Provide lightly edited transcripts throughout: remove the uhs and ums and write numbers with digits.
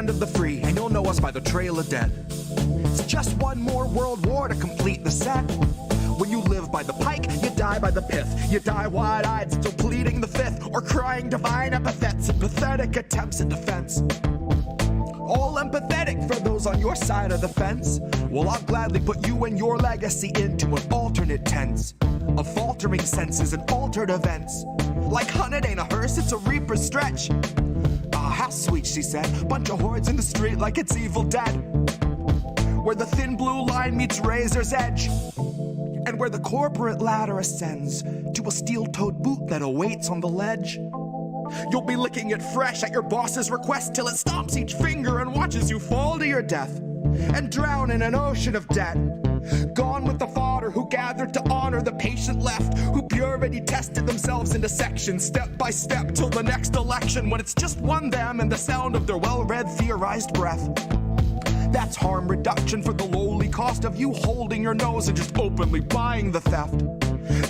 land of the free, and you'll know us by the trail of dead. It's just one more world war to complete the set. When you live by the pike, you die by the pith. You die wide-eyed, still pleading the fifth, or crying divine epithets and pathetic attempts at defense. All empathetic for those on your side of the fence. Well, I'll gladly put you and your legacy into an alternate tense of faltering senses and altered events. Like hun, it ain't a hearse, it's a reaper's stretch. Ah, how sweet, she said. Bunch of hordes in the street like it's Evil Dead. Where the thin blue line meets razor's edge. And where the corporate ladder ascends to a steel-toed boot that awaits on the ledge. You'll be licking it fresh at your boss's request till it stomps each finger and watches you fall to your death and drown in an ocean of debt. Gone with the fodder who gathered to honor the patient left, who purity tested themselves into sections step by step till the next election, when it's just one them and the sound of their well-read theorized breath. That's harm reduction for the lowly cost of you holding your nose and just openly buying the theft.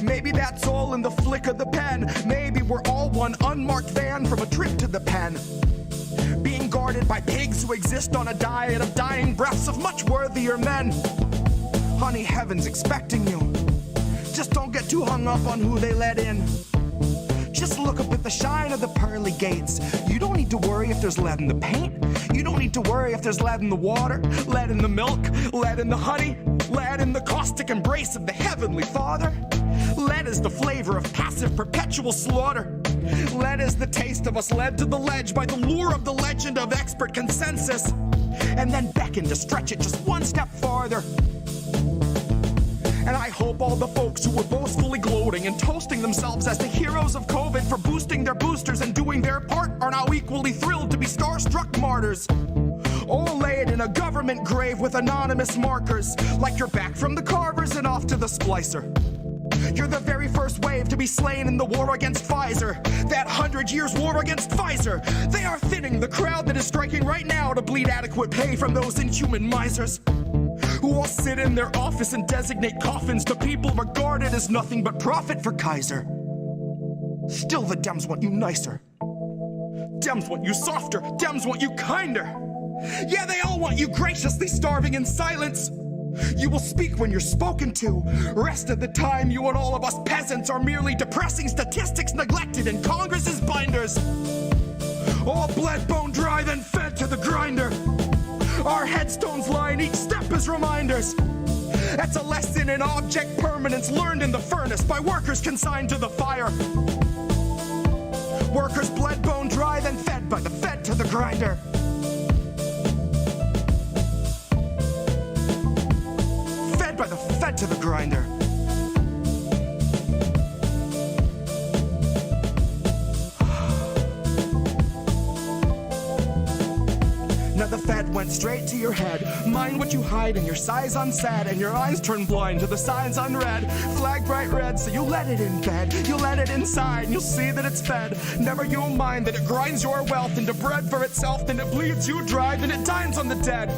Maybe that's all in the flick of the pen. Maybe we're all one unmarked van from a trip to the pen, being guarded by pigs who exist on a diet of dying breaths of much worthier men. Honey, heaven's expecting you. Just don't get too hung up on who they let in. Just look up at the shine of the pearly gates. You don't need to worry if there's lead in the paint. You don't need to worry if there's lead in the water, lead in the milk, lead in the honey, lead in the caustic embrace of the Heavenly Father. Lead is the flavor of passive perpetual slaughter. Lead is the taste of us led to the ledge by the lure of the legend of expert consensus, and then beckon to stretch it just one step farther. And I hope all the folks who were boastfully gloating and toasting themselves as the heroes of COVID for boosting their boosters and doing their part are now equally thrilled to be starstruck martyrs. All laid in a government grave with anonymous markers, like you're back from the carvers and off to the splicer. You're the very first wave to be slain in the war against Pfizer, that 100 years war against Pfizer. They are thinning the crowd that is striking right now to bleed adequate pay from those inhuman misers, who all sit in their office and designate coffins to people regarded as nothing but profit for Kaiser. Still the Dems want you nicer. Dems want you softer. Dems want you kinder. Yeah, they all want you graciously starving in silence. You will speak when you're spoken to. Rest of the time, you and all of us peasants are merely depressing statistics neglected in Congress's binders. All bled, bone dry, then fed to the grinder. Our headstones line each step as reminders. That's a lesson in object permanence learned in the furnace by workers consigned to the fire. Workers bled, bone dry, then fed by the fed to the grinder. Fed by the fed to the grinder. Now the Fed went straight to your head. Mind what you hide and your size unsaid, and your eyes turn blind to the signs unread. Flag bright red, so you let it in bed. You let it inside and you'll see that it's fed. Never you mind that it grinds your wealth into bread for itself, then it bleeds you dry, then it dines on the dead.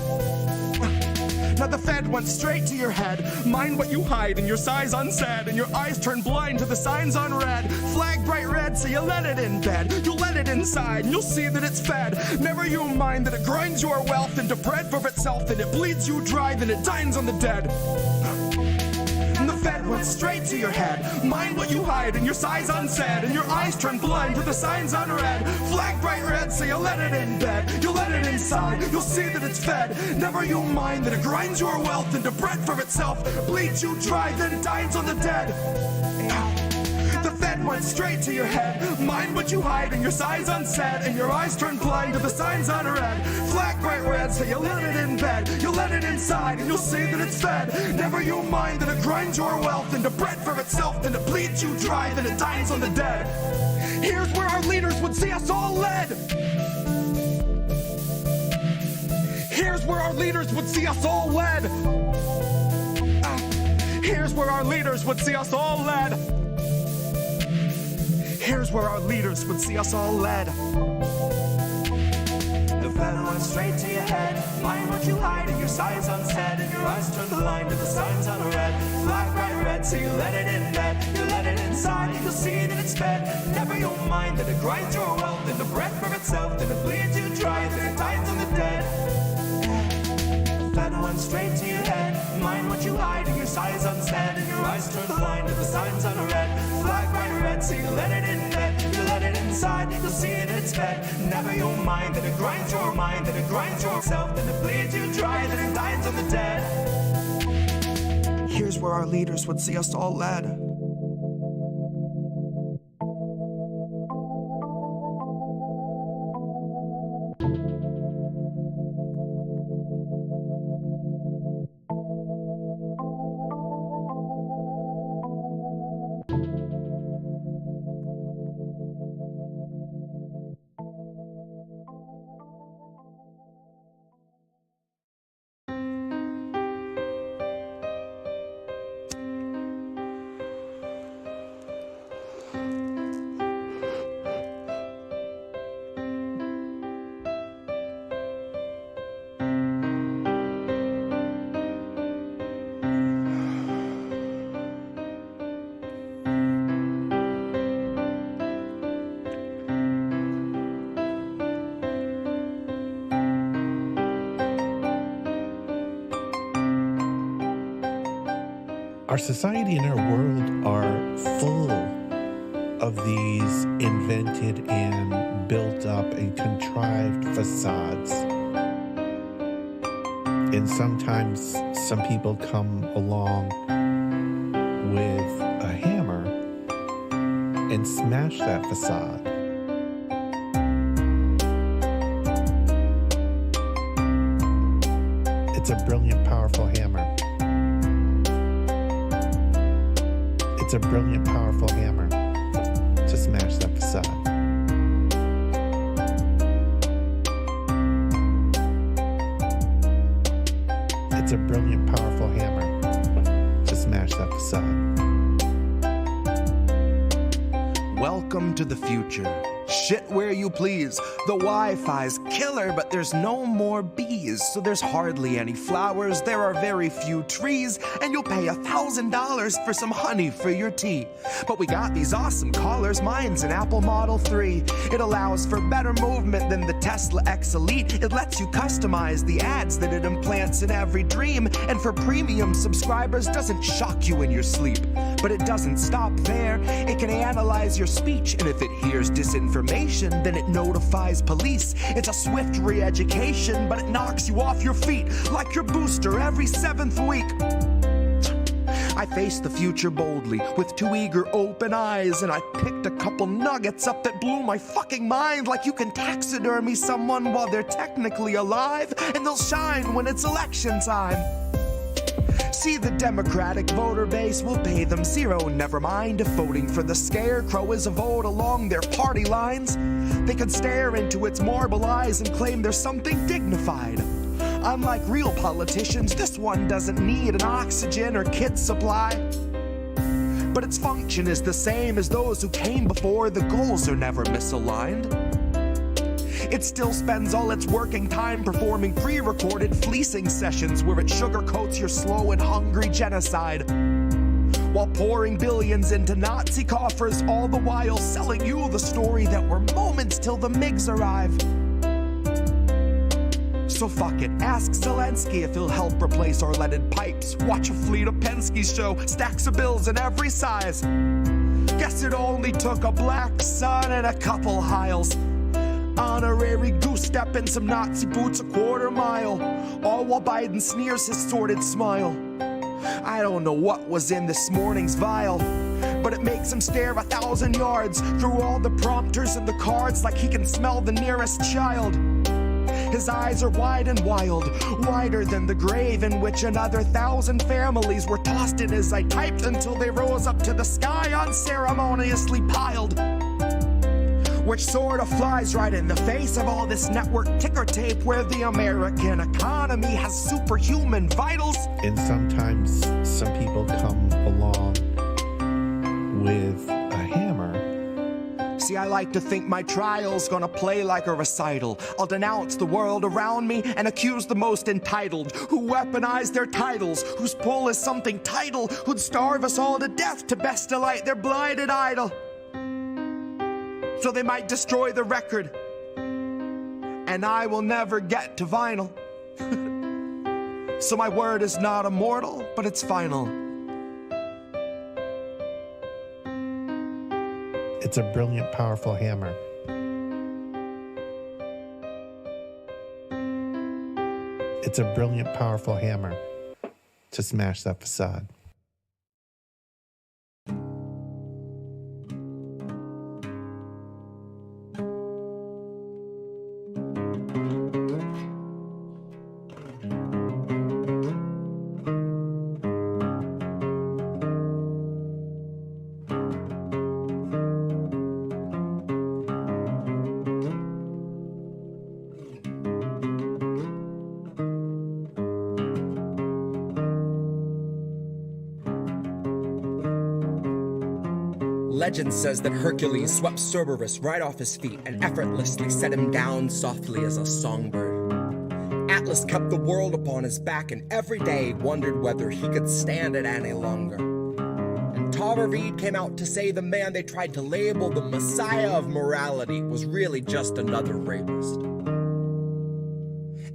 Now the Fed went straight to your head. Mind what you hide and your size unsaid, and your eyes turn blind to the signs unread. Flag bright red, so you let it in bed. You let it inside and you'll see that it's fed. Never you mind that it grinds your wealth into bread for itself, then it bleeds you dry, then it dines on the dead. And the Fed went straight to your head. Mind what you hide and your size unsaid, and your eyes turn blind to the signs unread. Flag bright red, so you let it in bed. You let it inside, you'll see that it's fed. Never you mind that it grinds your wealth into bread for itself, bleeds you dry, then dines on the dead. The Fed went straight to your head. Mind what you hide and your size unsaid, and your eyes turn blind to the signs unread. Flag bright red, so you let it in bed. You let it inside and you'll see that it's fed. Never you mind that it grinds your wealth into bread for itself, then it bleeds you dry, then it dines on the dead. Here's where our leaders would see us all led. Here's where our leaders would see us all led. Here's where our leaders would see us all led. Here's where our leaders would see us all led. The Fed went straight to your head. Mind what you hide and your size unsaid, and your eyes turn blind to the signs unread. Flag bright red, so you let it in bed. You let it inside, you'll see that it's fed. Never you'll mind that it grinds your wealth into bread for itself, then it bleeds you dry, then it dines on the dead. gun straight to your head. Mind what you hide and your size unsaid, and your eyes turn blind to the signs on a red flag bright red, so you let it in bed, you let it inside, you'll see it, it's fed. Never you'll mind that it grinds your mind, that it grinds yourself, that it bleeds you dry, that it dines on the dead. Here's where our leaders would see us all led. Our society and our world are full of these invented and built up and contrived facades. And sometimes some people come along with a hammer and smash that facade. It's a brilliant, powerful hammer. It's a brilliant, powerful hammer to smash that facade. It's a brilliant, powerful hammer to smash that facade. Welcome to the future. Shit where you please. The Wi-Fi's killer, but there's no more bees. So there's hardly any flowers, there are very few trees, and you'll pay $1,000 for some honey for your tea. But we got these awesome collars, mine's an Apple Model 3. It allows for better movement than the Tesla X Elite. It lets you customize the ads that it implants in every dream. And for premium subscribers, doesn't shock you in your sleep. But it doesn't stop there. It can analyze your speech, and if it hears disinformation, then it notifies police. It's a swift re-education, but it knocks you off your feet like your booster every 7th week. I faced the future boldly with 2 eager open eyes, and I picked a couple nuggets up that blew my fucking mind. Like you can taxidermy someone while they're technically alive, and they'll shine when it's election time. See, the Democratic voter base will pay them zero. Never mind if voting for the scarecrow is a vote along their party lines. They could stare into its marble eyes and claim there's something dignified. Unlike real politicians, this one doesn't need an oxygen or kit supply. But its function is the same as those who came before. The goals are never misaligned. It still spends all its working time performing pre-recorded fleecing sessions where it sugarcoats your slow and hungry genocide, while pouring billions into Nazi coffers, all the while selling you the story that we're moments till the MiGs arrive. So fuck it, ask Zelensky if he'll help replace our leaded pipes. Watch a fleet of Penske's show, stacks of bills in every size. Guess it only took a black sun and a couple Hiles. Honorary goose step and some Nazi boots a quarter mile, all while Biden sneers his sordid smile. I don't know what was in this morning's vial, but it makes him stare 1,000 yards through all the prompters and the cards like he can smell the nearest child. His eyes are wide and wild, wider than the grave in which another 1,000 families were tossed in as I typed until they rose up to the sky unceremoniously piled. Which sort of flies right in the face of all this network ticker tape where the American economy has superhuman vitals. And sometimes some people come along with a hammer. See, I like to think my trial's gonna play like a recital. I'll denounce the world around me and accuse the most entitled, who weaponize their titles, whose pull is something title, who'd starve us all to death to best delight their blighted idol. So they might destroy the record, and I will never get to vinyl. So my word is not immortal, but it's final. It's a brilliant, powerful hammer. It's a brilliant, powerful hammer to smash that facade. Legend says that Hercules swept Cerberus right off his feet and effortlessly set him down softly as a songbird. Atlas kept the world upon his back and every day wondered whether he could stand it any longer. And Tara Reid came out to say the man they tried to label the messiah of morality was really just another rapist.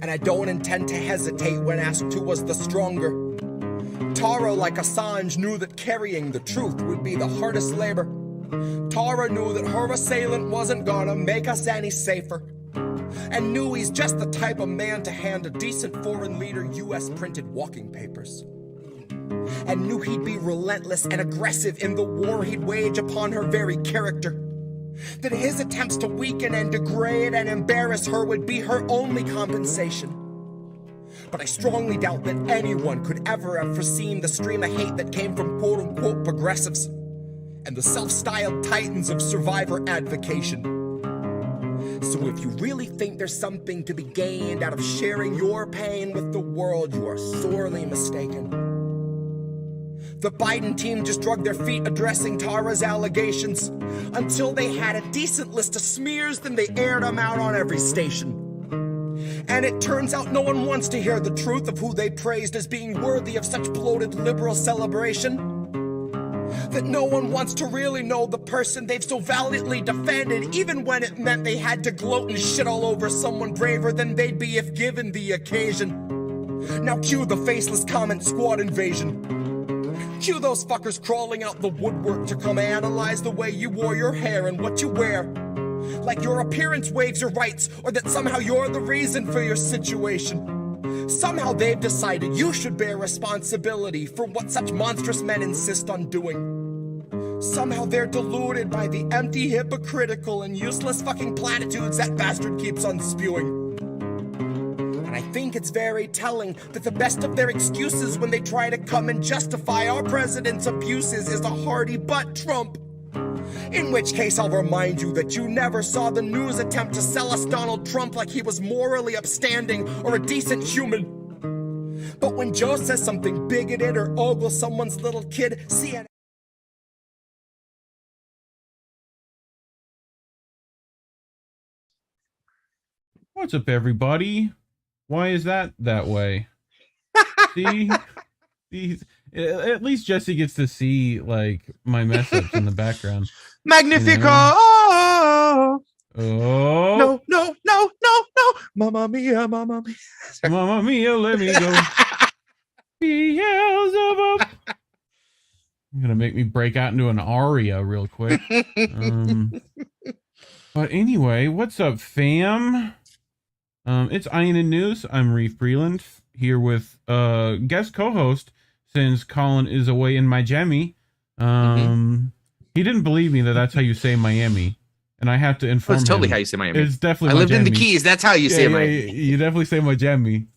And I don't intend to hesitate when asked who was the stronger. Tara, like Assange, knew that carrying the truth would be the hardest labor. Tara knew that her assailant wasn't gonna make us any safer. And knew he's just the type of man to hand a decent foreign leader US printed walking papers. And knew he'd be relentless and aggressive in the war he'd wage upon her very character. That his attempts to weaken and degrade and embarrass her would be her only compensation. But I strongly doubt that anyone could ever have foreseen the stream of hate that came from quote-unquote progressives and the self-styled titans of survivor advocation. So if you really think there's something to be gained out of sharing your pain with the world, you are sorely mistaken. The Biden team just drug their feet addressing Tara's allegations. Until they had a decent list of smears, then they aired them out on every station. And it turns out no one wants to hear the truth of who they praised as being worthy of such bloated liberal celebration. That no one wants to really know the person they've so valiantly defended, even when it meant they had to gloat and shit all over someone braver than they'd be if given the occasion. Now cue the faceless comment squad invasion. Cue those fuckers crawling out the woodwork to come analyze the way you wore your hair and what you wear. Like your appearance waives your rights, or that somehow you're the reason for your situation. Somehow they've decided you should bear responsibility for what such monstrous men insist on doing. Somehow they're deluded by the empty, hypocritical, and useless fucking platitudes that bastard keeps on spewing. And I think it's very telling that the best of their excuses when they try to come and justify our president's abuses is a hearty butt Trump. In which case I'll remind you that you never saw the news attempt to sell us Donald Trump like he was morally upstanding or a decent human. But when Joe says something bigoted or ogles someone's little kid, CNN... What's up, everybody? Why is that way? See? At least Jesse gets to see, like, my mess ups in the background. Magnifico! Oh. No, no, no, no, no! Mamma mia, mamma mia. Mamma mia, let me go. Beelzebub. You're gonna make me break out into an aria real quick. But anyway, what's up, fam? It's Iron and News. I'm Reef Breland, here with guest co-host, since Collin is away in Miami. He didn't believe me that that's how you say Miami, and I have to inform him. It's totally how you say Miami. It's definitely I lived Miami. in the Keys. That's how you say Miami. You definitely say Miami.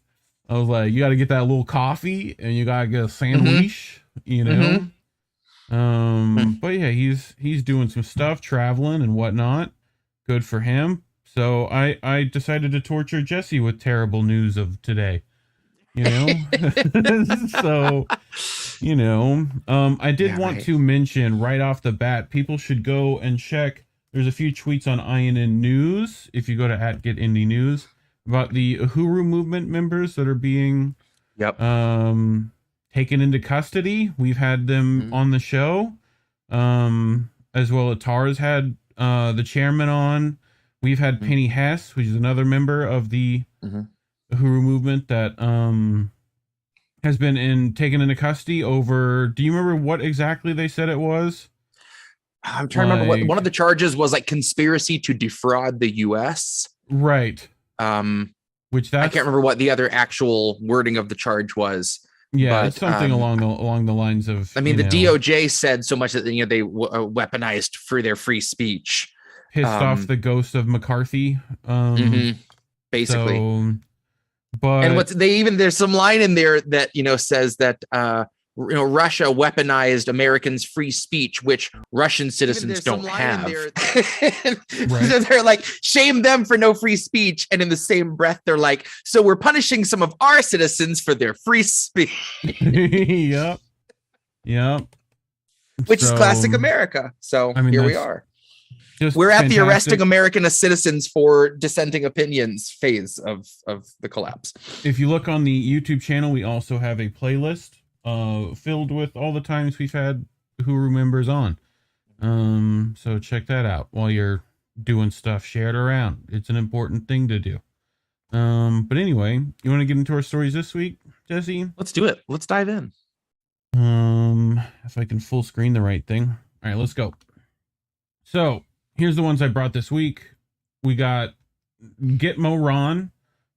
I was like, you got to get that little coffee, and you got to get a sandwich, you know? But yeah, he's doing some stuff, traveling and whatnot. Good for him. So I decided to torture Jesse with terrible news of today. You know? So, you know, I did want to mention right off the bat, people should go and check. There's a few tweets on INN News, if you go to @GetIndyNews, about the Uhuru movement members that are being taken into custody. We've had them on the show, as well as Tara's had the chairman on. We've had Penny Hess, which is another member of the Uhuru movement that has been taken into custody over. Do you remember what exactly they said it was? I'm trying to remember what one of the charges was, like conspiracy to defraud the U.S. Right. Which I can't remember what the other actual wording of the charge was. Yeah, but, it's something along the lines of. I mean, the DOJ said so much that they weaponized for their free speech, pissed off the ghost of McCarthy. Basically. So, but and there's some line in there that says that Russia weaponized Americans' free speech, which Russian citizens don't have. So they're like, shame them for no free speech, and in the same breath they're like, so we're punishing some of our citizens for their free speech. Yep. Which is classic America. So I mean, here we are. We're at the arresting American citizens for dissenting opinions phase of the collapse. If you look on the YouTube channel, we also have a playlist filled with all the times we've had Huru members on. So check that out while you're doing stuff. Share it around. It's an important thing to do. But anyway, you want to get into our stories this week, Jesse? Let's do it. Let's dive in. If I can full screen the right thing. All right, let's go. So here's the ones I brought this week. We got GITMO Ron,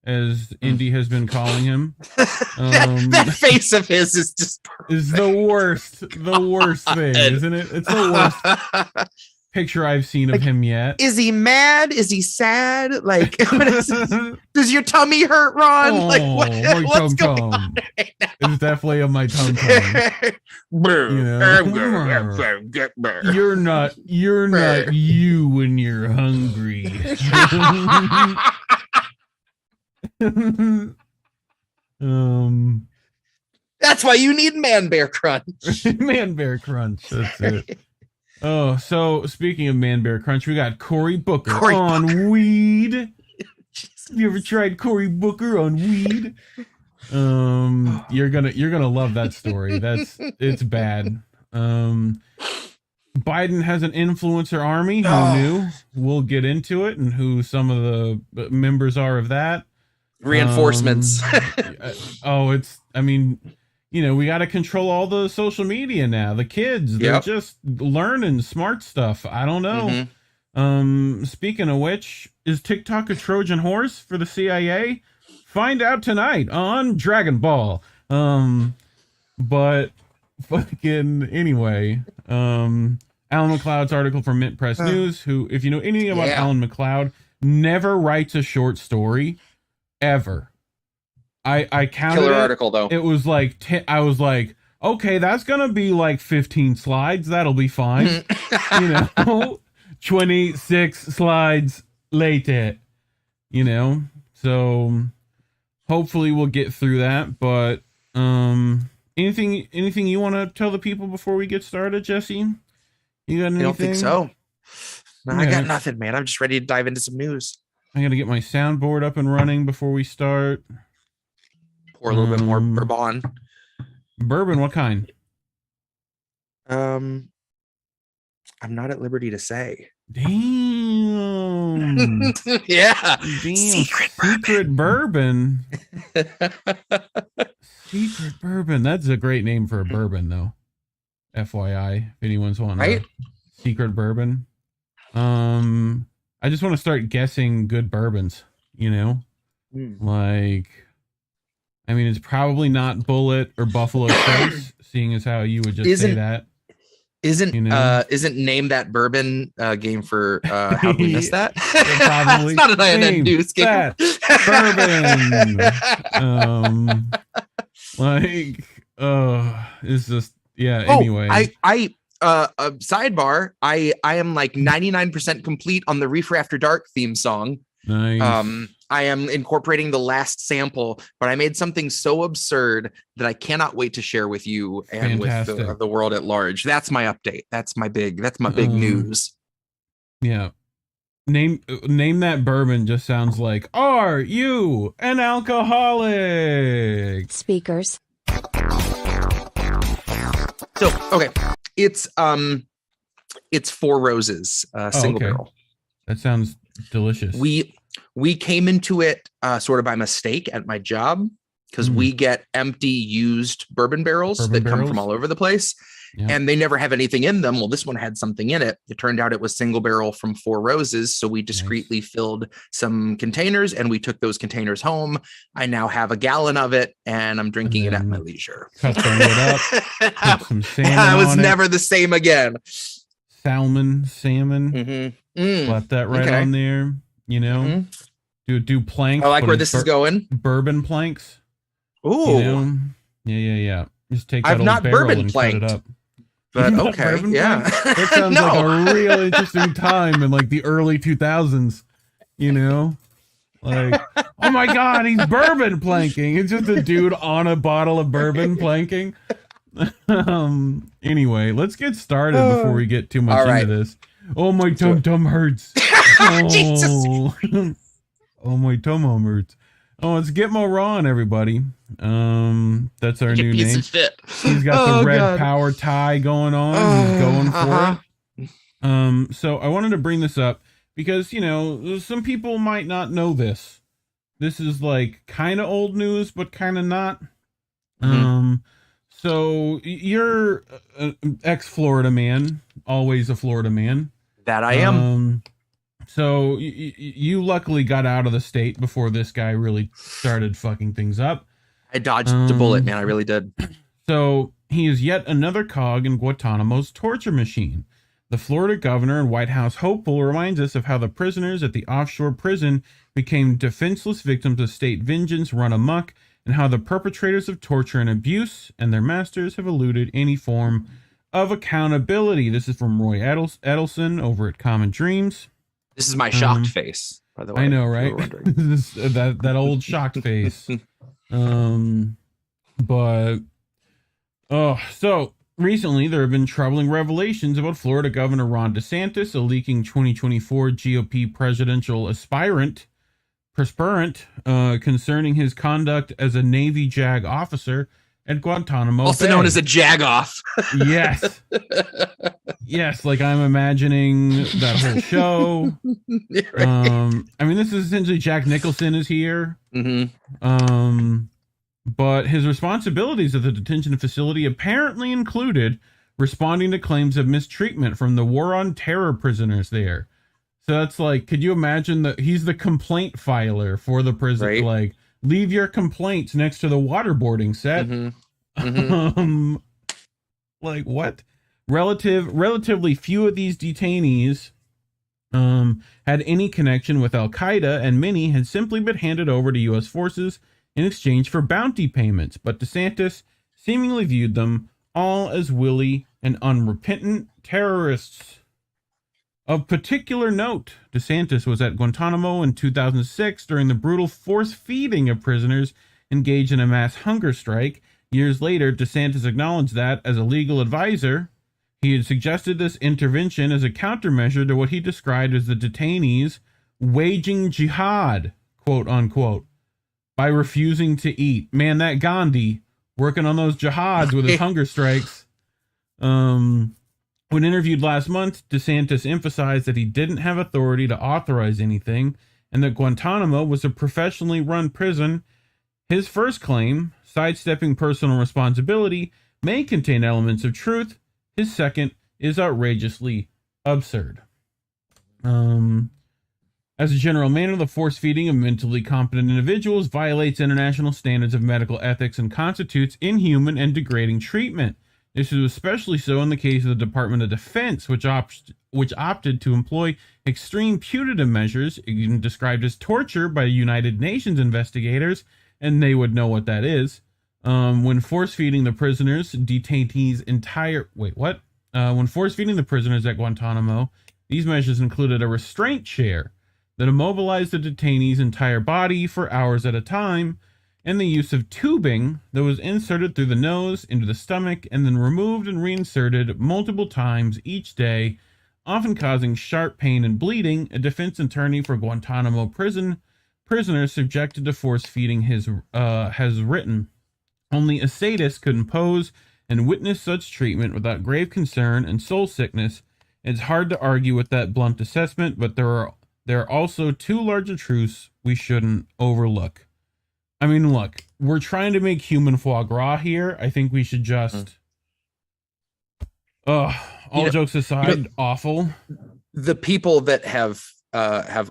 as Indy has been calling him. That face of his is just perfect. Is the worst thing, isn't it? It's the worst picture I've seen of him yet. Is he mad? Is he sad? Like, does your tummy hurt, Ron? Oh, like, what's going on right now? It's definitely on my tum. You're not you when you're hungry. That's why you need Man Bear Crunch. Man Bear Crunch. That's it. Oh, so speaking of Man Bear Crunch, we got Cory Booker on weed. Have you ever tried Cory Booker on weed? You're gonna love that story. It's bad. Biden has an influencer army. Who knew? We'll get into it and who some of the members are of that. Reinforcements. We got to control all the social media now. The kids, they're just learning smart stuff. I don't know. Speaking of which, is TikTok a Trojan horse for the CIA? Find out tonight on Dragon Ball. But fucking anyway, Alan McLeod's article from Mint Press News, who, if you know anything about Alan McLeod, never writes a short story ever. I counted Killer article though. It was like I was like, okay, that's gonna be like 15 slides. That'll be fine. 26 slides later. So hopefully we'll get through that. But anything you want to tell the people before we get started, Jesse? You got anything? I don't think so. No, I got nothing, man. I'm just ready to dive into some news. I gotta get my soundboard up and running before we start. Pour a little bit more bourbon. Bourbon, what kind? I'm not at liberty to say. Damn. Yeah. Damn. Secret bourbon. Secret bourbon. That's a great name for a bourbon, though. FYI, if anyone's wanting right? Secret bourbon. I just want to start guessing good bourbons, Like, I mean, it's probably not Bullet or Buffalo Trace, seeing as how you would just say that. Isn't Name That Bourbon game for how do we miss that? It's not an INN News game. Bourbon. It's just anyway. Sidebar, I am like 99% complete on the Reef After Dark theme song. Nice. I am incorporating the last sample, but I made something so absurd that I cannot wait to share with you and with the world at large. That's my update. That's my big news. Yeah. Name That Bourbon just sounds like, are you an alcoholic? Speakers. So, okay. It's Four Roses, single barrel. That sounds delicious. We came into it sort of by mistake at my job. because we get empty used bourbon barrels that come from all over the place. Yeah. And they never have anything in them. Well, this one had something in it. It turned out it was single barrel from Four Roses. So we discreetly filled some containers and we took those containers home. I now have a gallon of it and I'm drinking it at my leisure. Cut it up. Put some salmon I was on never the same again. Salmon. Let that right on there. You know, do planks. I like where this is going. Bourbon planks. Ooh. You know? Yeah. Just take that I've old not barrel bourbon and planked. cut it up. But okay, yeah. That sounds like a real interesting time in like the early 2000s, you know? Like, oh my God, he's bourbon planking. It's just a dude on a bottle of bourbon planking. Anyway, let's get started before we get too much into this. Oh, my tum hurts. Oh, oh my tum hurts. Oh, it's GITMO Ron, everybody. That's our new name. He's got the red power tie going on. He's going for it. So I wanted to bring this up because, you know, some people might not know this. This is like kind of old news, but kind of not. So you're an ex-Florida man, always a Florida man. That I am. So you luckily got out of the state before this guy really started fucking things up. I dodged the bullet, man. I really did. So he is yet another cog in Guantanamo's torture machine. The Florida governor and White House hopeful reminds us of how the prisoners at the offshore prison became defenseless victims of state vengeance run amok, and how the perpetrators of torture and abuse and their masters have eluded any form of accountability. This is from Roy Edelson over at Common Dreams. This is my shocked face, by the way. I know, right? that old shocked face. So recently there have been troubling revelations about Florida Governor Ron DeSantis, a leaking 2024 GOP presidential aspirant, concerning his conduct as a Navy JAG officer at Guantanamo also Bay. Known as a jag-off. Yes. Yes, like I'm imagining that whole show. Right. I mean, this is essentially Jack Nicholson is here. But his responsibilities at the detention facility apparently included responding to claims of mistreatment from the war on terror prisoners there. So that's like, could you imagine that he's the complaint filer for the prison? Right. Like, leave your complaints next to the waterboarding set. Like what? Relatively few of these detainees had any connection with Al-Qaeda, and many had simply been handed over to U.S. forces in exchange for bounty payments. But DeSantis seemingly viewed them all as willy and unrepentant terrorists. Of particular note, DeSantis was at Guantanamo in 2006 during the brutal force feeding of prisoners engaged in a mass hunger strike. Years later, DeSantis acknowledged that, as a legal advisor, he had suggested this intervention as a countermeasure to what he described as the detainees waging jihad, quote unquote, by refusing to eat. Man, that Gandhi working on those jihads with his hunger strikes. When interviewed last month, DeSantis emphasized that he didn't have authority to authorize anything and that Guantanamo was a professionally run prison. His first claim, sidestepping personal responsibility, may contain elements of truth. His second is outrageously absurd. As a general matter, the force feeding of mentally competent individuals violates international standards of medical ethics and constitutes inhuman and degrading treatment. This is especially so in the case of the Department of Defense, which opted to employ extreme punitive measures, even described as torture by United Nations investigators, and they would know what that is. When force feeding the prisoners, when force feeding the prisoners at Guantanamo, these measures included a restraint chair that immobilized the detainee's entire body for hours at a time, and the use of tubing that was inserted through the nose into the stomach and then removed and reinserted multiple times each day, often causing sharp pain and bleeding. A defense attorney for Guantanamo prisoners subjected to force feeding has written, only a sadist could impose and witness such treatment without grave concern and soul sickness. It's hard to argue with that blunt assessment, but there are also two larger truths we shouldn't overlook. I mean, look, we're trying to make human foie gras here. I think we should just, all jokes aside, awful. The people that have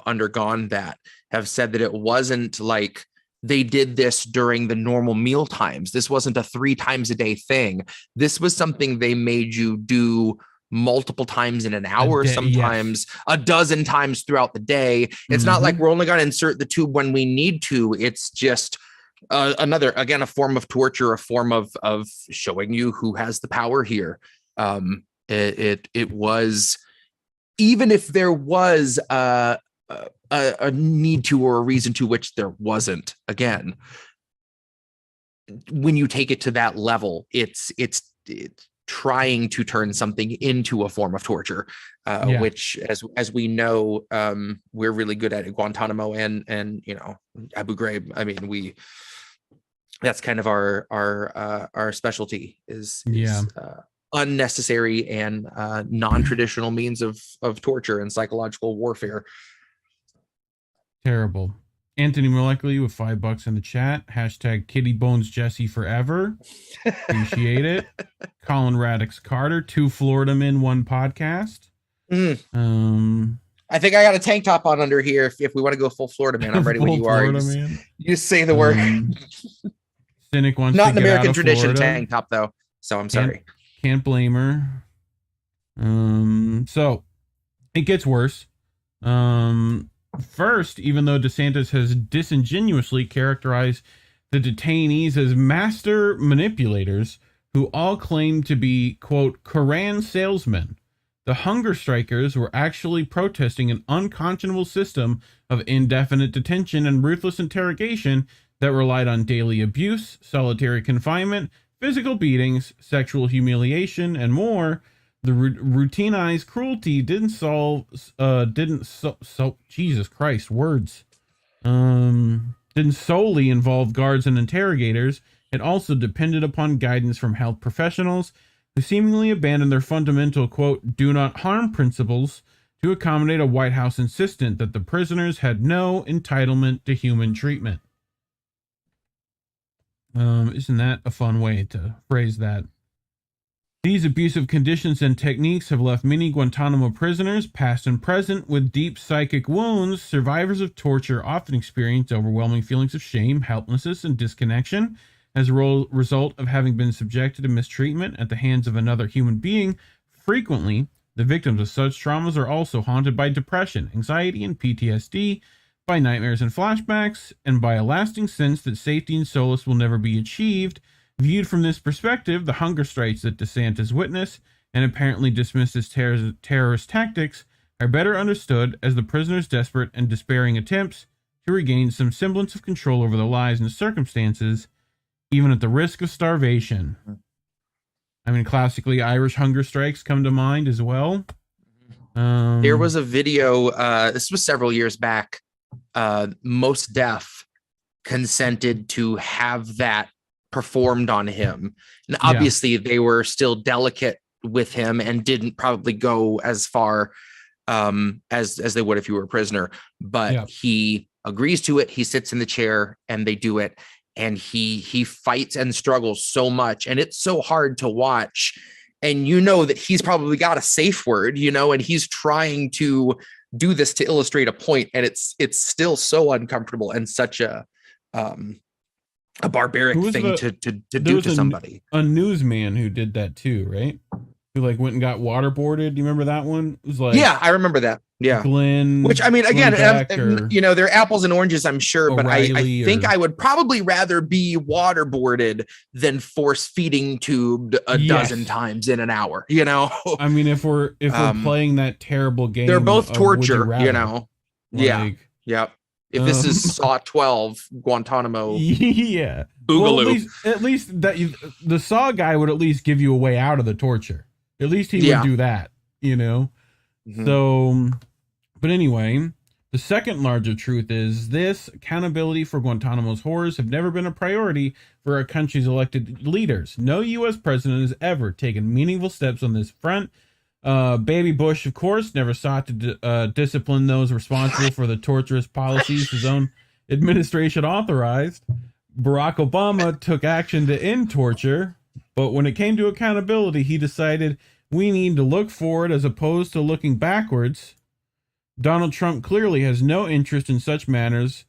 undergone that have said that it wasn't like they did this during the normal meal times. This wasn't a 3 times a day thing. This was something they made you do multiple times in an hour, sometimes a dozen times throughout the day. It's not like we're only going to insert the tube when we need to. It's just another, again, a form of torture, a form of showing you who has the power here. It was, even if there was a need to or a reason to, which there wasn't, again, when you take it to that level, it's trying to turn something into a form of torture, which, as we know, we're really good at Guantanamo and Abu Ghraib. I mean, that's kind of our specialty is unnecessary and non-traditional means of torture and psychological warfare. Terrible. Anthony Molecularly with $5 in the chat. Hashtag Kitty Bones Jesse forever. Appreciate it. Collin Radix-Carter, 2 Florida men, 1 podcast. I think I got a tank top on under here. If we want to go full Florida man, I'm ready when you are. You say the word. Cynic wants not to an get American out of tradition Florida. tank top though, so I'm sorry. Can't blame her. So it gets worse. First, even though DeSantis has disingenuously characterized the detainees as master manipulators who all claim to be, quote, Koran salesmen, the hunger strikers were actually protesting an unconscionable system of indefinite detention and ruthless interrogation that relied on daily abuse, solitary confinement, physical beatings, sexual humiliation, and more. The routinized cruelty didn't solely involve guards and interrogators. It also depended upon guidance from health professionals who seemingly abandoned their fundamental, quote, do not harm principles to accommodate a White House insistent that the prisoners had no entitlement to human treatment. Isn't that a fun way to phrase that? These abusive conditions and techniques have left many Guantanamo prisoners, past and present, with deep psychic wounds. Survivors of torture often experience overwhelming feelings of shame, helplessness, and disconnection as a result of having been subjected to mistreatment at the hands of another human being. Frequently, the victims of such traumas are also haunted by depression, anxiety, and PTSD, by nightmares and flashbacks, and by a lasting sense that safety and solace will never be achieved. Viewed from this perspective, the hunger strikes that DeSantis witnessed and apparently dismissed as terrorist tactics are better understood as the prisoners' desperate and despairing attempts to regain some semblance of control over their lives and circumstances, even at the risk of starvation. I mean, classically, Irish hunger strikes come to mind as well. There was a video, this was several years back, Most Def consented to have that performed on him, and obviously they were still delicate with him and didn't probably go as far as they would if you were a prisoner, but he agrees to it. He sits in the chair and they do it, and he fights and struggles so much, and it's so hard to watch, and that he's probably got a safe word, and he's trying to do this to illustrate a point, and it's still so uncomfortable and such a barbaric thing to do to somebody. A newsman who did that too, right? Who went and got waterboarded. Do you remember that one? It was I remember that. Yeah. Glenn. Which, I mean, again, they're apples and oranges, I'm sure, but I think I would probably rather be waterboarded than force feeding tubed a dozen times in an hour, I mean, if we're playing that terrible game, they're both torture, Yep. If this is Saw 12, Guantanamo, Boogaloo. Well, at least that the Saw guy would at least give you a way out of the torture. At least he would do that, So, but anyway, the second larger truth is this: accountability for Guantanamo's horrors have never been a priority for our country's elected leaders. No U.S. president has ever taken meaningful steps on this front. Baby Bush, of course, never sought to discipline those responsible for the torturous policies his own administration authorized. Barack Obama took action to end torture, but when it came to accountability, he decided we need to look forward as opposed to looking backwards. Donald Trump clearly has no interest in such matters,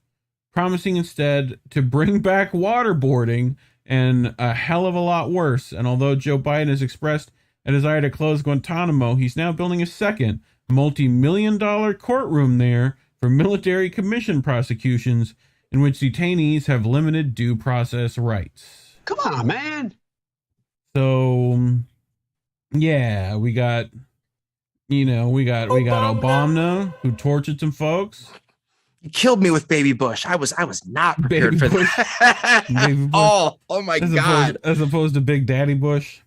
promising instead to bring back waterboarding and a hell of a lot worse. And although Joe Biden has expressed a desire to close Guantanamo, he's now building a second multi-million-dollar courtroom there for military commission prosecutions in which detainees have limited due process rights. Come on, man. So, yeah, we got Obama who tortured some folks. You killed me with Baby Bush. I was not prepared for that. Baby Bush. Oh my God. As opposed to Big Daddy Bush.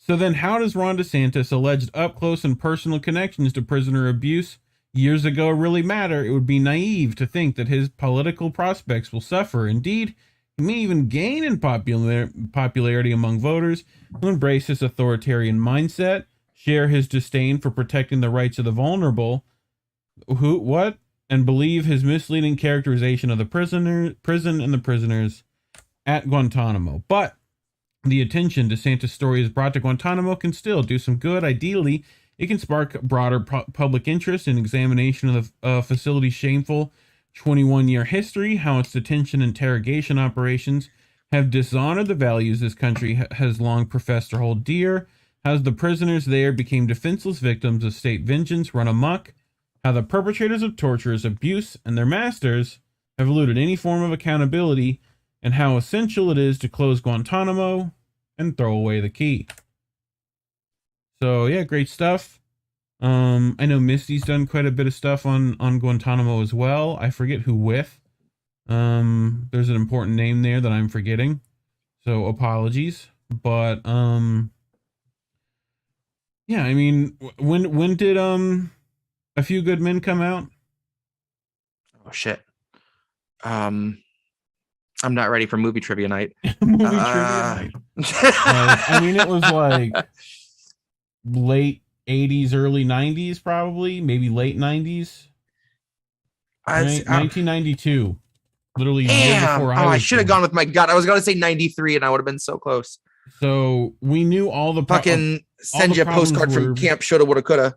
So then how does Ron DeSantis' alleged up close and personal connections to prisoner abuse years ago really matter? It would be naive to think that his political prospects will suffer. Indeed, he may even gain in popularity among voters who embrace his authoritarian mindset, share his disdain for protecting the rights of the vulnerable, and believe his misleading characterization of the prison and the prisoners at Guantanamo. But the attention DeSantis' story has brought to Guantanamo can still do some good. Ideally, it can spark broader public interest in examination of the facility's shameful 21-year history, how its detention and interrogation operations have dishonored the values this country has long professed to hold dear, how the prisoners there became defenseless victims of state vengeance run amok, how the perpetrators of tortures, abuse, and their masters have eluded any form of accountability, and how essential it is to close Guantanamo and throw away the key. So yeah, great stuff. I know Misty's done quite a bit of stuff on Guantanamo as well. I forget who with. There's an important name there that I'm forgetting, so apologies. But yeah, I mean, when did A Few Good Men come out? Oh shit. I'm not ready for movie trivia night. Movie trivia night. I mean, it was like late 80s, early 90s, probably, maybe late 90s. 1992. Literally a year before I should have gone with my gut. I was going to say 93 and I would have been so close. So we knew all the fucking send you a postcard from Camp Shoulda Woulda Coulda.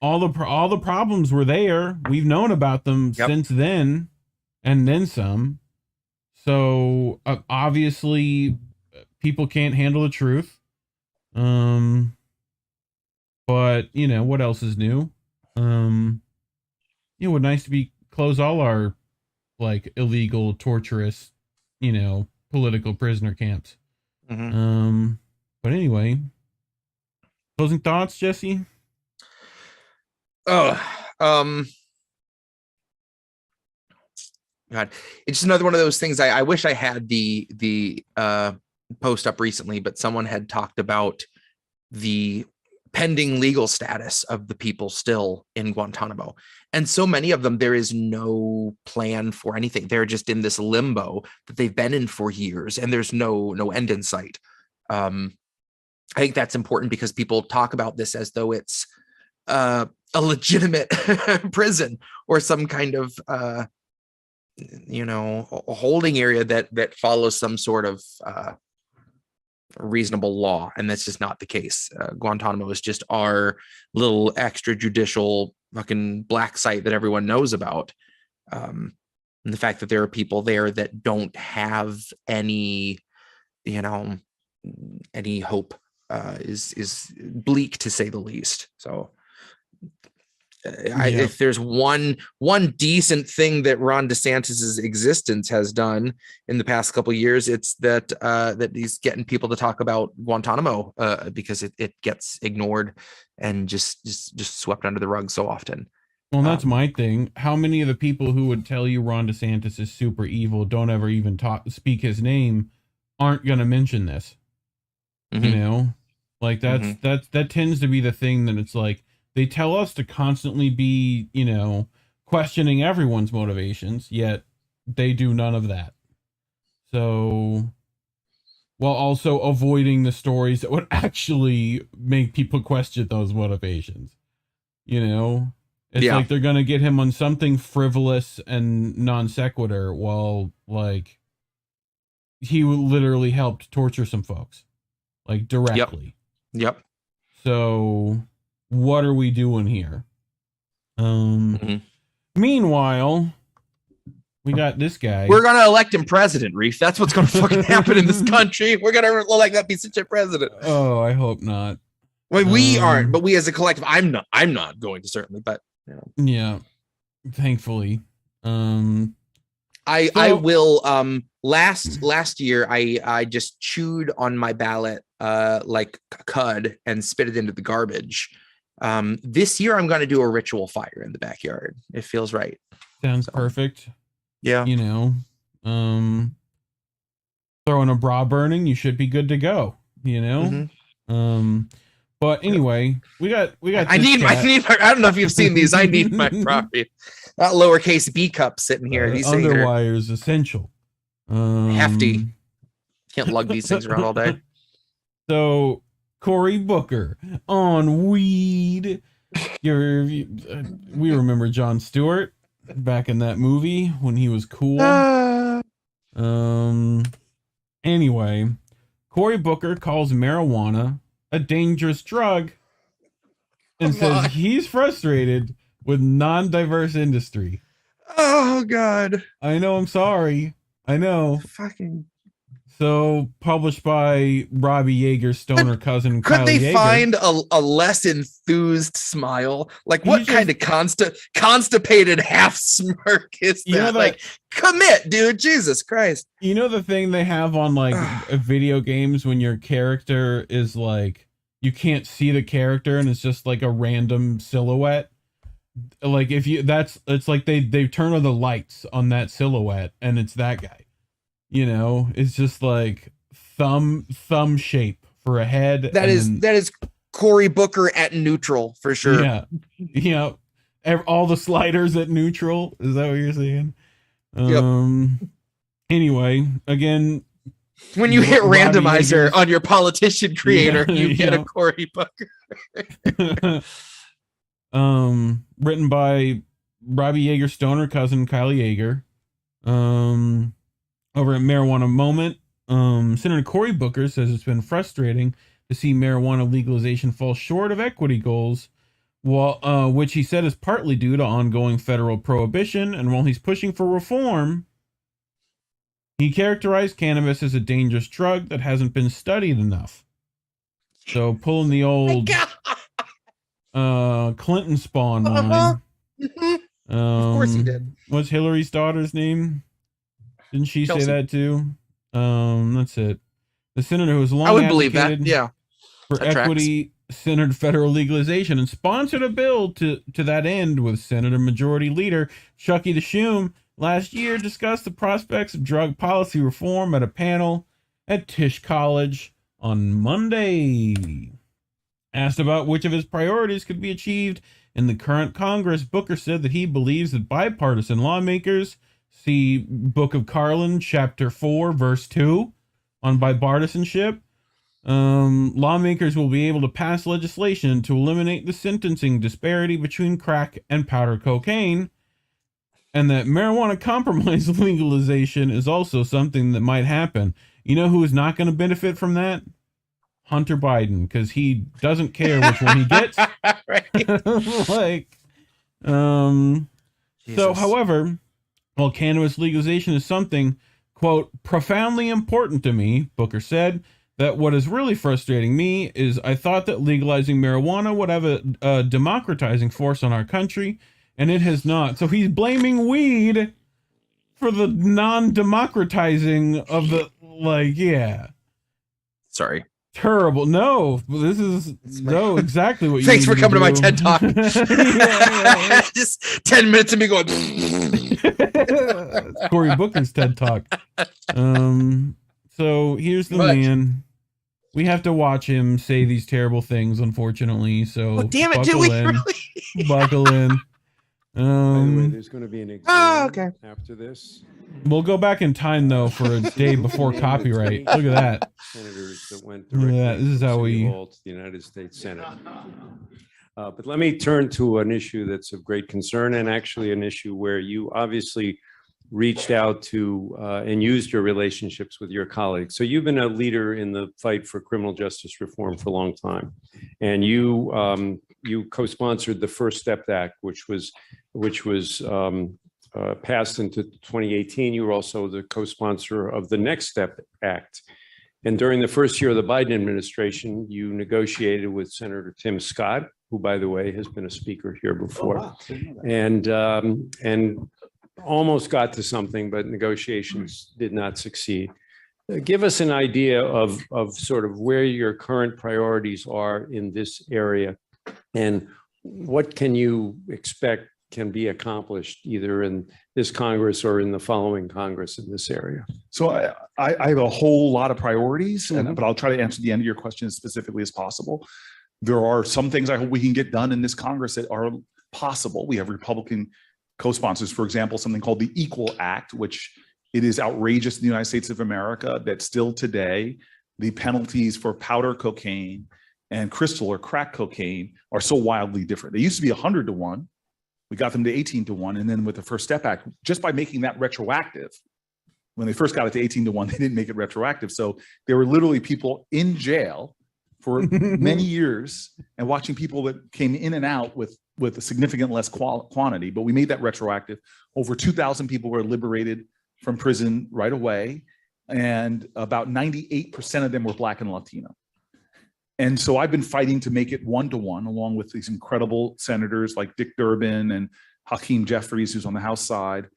All the problems were there. We've known about them since then, and then some. So obviously, people can't handle the truth. But what else is new? It would nice to be close all our like illegal, torturous, political prisoner camps. Mm-hmm. But anyway, closing thoughts, Jesse. God, it's just another one of those things. I wish I had the post up recently, but someone had talked about the pending legal status of the people still in Guantanamo. And so many of them, there is no plan for anything. They're just in this limbo that they've been in for years, and there's no end in sight. I think that's important because people talk about this as though it's a legitimate prison or some kind of a holding area that follows some sort of reasonable law, and that's just not the case. Guantanamo is just our little extrajudicial fucking black site that everyone knows about, and the fact that there are people there that don't have any hope is bleak, to say the least. So if there's one decent thing that Ron DeSantis's existence has done in the past couple of years, it's that he's getting people to talk about Guantanamo because it gets ignored and just swept under the rug so often. Well, that's my thing. How many of the people who would tell you Ron DeSantis is super evil, don't ever even speak his name, aren't going to mention this? Mm-hmm. Like that tends to be the thing that it's like, they tell us to constantly be, questioning everyone's motivations, yet they do none of that. So, while also avoiding the stories that would actually make people question those motivations. It's like they're gonna get him on something frivolous and non sequitur, while like he literally helped torture some folks, like directly. Yep. So what are we doing here? Meanwhile, we got this guy. We're gonna elect him president, Reef. That's what's gonna fucking happen in this country. We're gonna elect that piece of shit president. Oh, I hope not. Well, we aren't, but we as a collective, I'm not going to, certainly, but you know. Yeah, thankfully. I will. Last year, I just chewed on my ballot like cud and spit it into the garbage. This year, I'm going to do a ritual fire in the backyard. It feels right. Sounds perfect. Yeah. You know, throwing a bra burning, you should be good to go. You know. But anyway, we got. I need. I don't know if you've seen these. I need my property. That lowercase b cup sitting here. These underwire is essential. Hefty. Can't lug these things around all day. So Cory Booker on weed. We remember Jon Stewart back in that movie when he was cool. Anyway, Cory Booker calls marijuana a dangerous drug and says he's frustrated with non-diverse industry. Oh God. I know, I'm sorry. I know. Fucking. So published by Robbie Yeager's stoner cousin Kyle Could they Yeager. find a less enthused smile? Like what kind of constipated half smirk is that? You know like commit, dude. Jesus Christ. You know the thing they have on like video games when your character is like you can't see the character and it's just like a random silhouette. Like if you it's like they turn on the lights on that silhouette and it's that guy. You know, it's just like thumb shape for a head. That is Cory Booker at neutral for sure. Yeah. Yeah. All the sliders at neutral. Is that what you're saying? Yep. Anyway, again, when you hit randomizer on your politician creator, you get a Cory Booker. Written by Robbie Yeager's stoner cousin Kyle Yeager. Over at Marijuana Moment, Senator Cory Booker says it's been frustrating to see marijuana legalization fall short of equity goals, which he said is partly due to ongoing federal prohibition. And while he's pushing for reform, he characterized cannabis as a dangerous drug that hasn't been studied enough. So pulling the old Clinton spawn line. Of course he did. What's Hillary's daughter's name? Didn't she Kelsey. say that too? That's it. The senator who was long I would believe that. Yeah. For equity-centered federal legalization and sponsored a bill to that end with Senator Majority Leader Chucky DeShume last year discussed the prospects of drug policy reform at a panel at Tisch College on Monday. Asked about which of his priorities could be achieved in the current Congress, Booker said that he believes that bipartisan lawmakers, see Book of Collin, Chapter 4, Verse 2, on bipartisanship, lawmakers will be able to pass legislation to eliminate the sentencing disparity between crack and powder cocaine, and that marijuana compromise legalization is also something that might happen. You know who is not going to benefit from that? Hunter Biden, because he doesn't care which one he gets. So, however, while cannabis legalization is something, quote, profoundly important to me, Booker said, that what is really frustrating me is I thought that legalizing marijuana would have a democratizing force on our country, and it has not. So he's blaming weed for the non-democratizing of the, Sorry. Terrible. No, this is exactly what you Thanks for coming to my do. TED Talk. Just 10 minutes of me going. Cory Booker's TED Talk. So here's the man. We have to watch him say these terrible things, unfortunately. So damn it, do we really? Buckle in. By the way, there's going to be an exam after this. We'll go back in time though for a day before copyright. Look at that. Senators that went Look at that. This is how we. to the United States Senate. But let me turn to an issue that's of great concern, and actually an issue where you obviously reached out to and used your relationships with your colleagues. So you've been a leader in the fight for criminal justice reform for a long time, and you co-sponsored the First Step Act, which was passed into 2018. You were also the co-sponsor of the Next Step Act. And during the first year of the Biden administration, you negotiated with Senator Tim Scott, who, by the way, has been a speaker here before, and almost got to something, but negotiations did not succeed. Give us an idea of sort of where your current priorities are in this area, and what can you expect can be accomplished either in this Congress or in the following Congress in this area? So I have a whole lot of priorities, but I'll try to answer the end of your question as specifically as possible. There are some things I hope we can get done in this Congress that are possible. We have Republican co-sponsors, for example, something called the Equal Act, which it is outrageous in the United States of America that still today the penalties for powder cocaine and crystal or crack cocaine are so wildly different. They used to be 100 to 1. We got them to 18 to 1. And then with the First Step Act, just by making that retroactive, when they first got it to 18 to 1, they didn't make it retroactive. So there were literally people in jail for many years and watching people that came in and out with a significant less quantity, but we made that retroactive. Over 2,000 people were liberated from prison right away, and about 98% of them were Black and Latino. And so I've been fighting to make it 1-to-1, along with these incredible senators like Dick Durbin and Hakeem Jeffries, who's on the House side.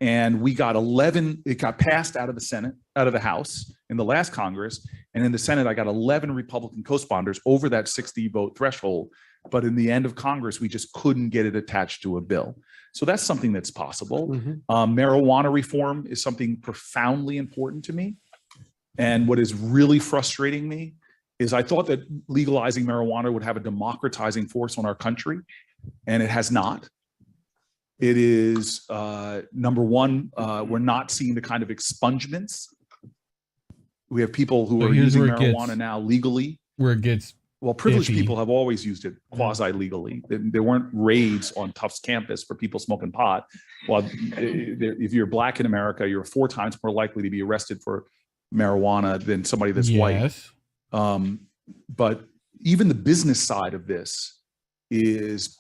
And we got 11, it got passed out of the Senate, out of the House in the last Congress. And in the Senate, I got 11 Republican co-sponsors over that 60 vote threshold. But in the end of Congress, we just couldn't get it attached to a bill. So that's something that's possible. Marijuana reform is something profoundly important to me. And what is really frustrating me is I thought that legalizing marijuana would have a democratizing force on our country, and it has not. It is, number one, we're not seeing the kind of expungements. We have people who are using marijuana now legally. Where it gets well, privileged iffy. people have always used it quasi-legally. There weren't raids on Tufts campus for people smoking pot. Well, if you're Black in America, you're 4 times more likely to be arrested for marijuana than somebody that's white. But even the business side of this is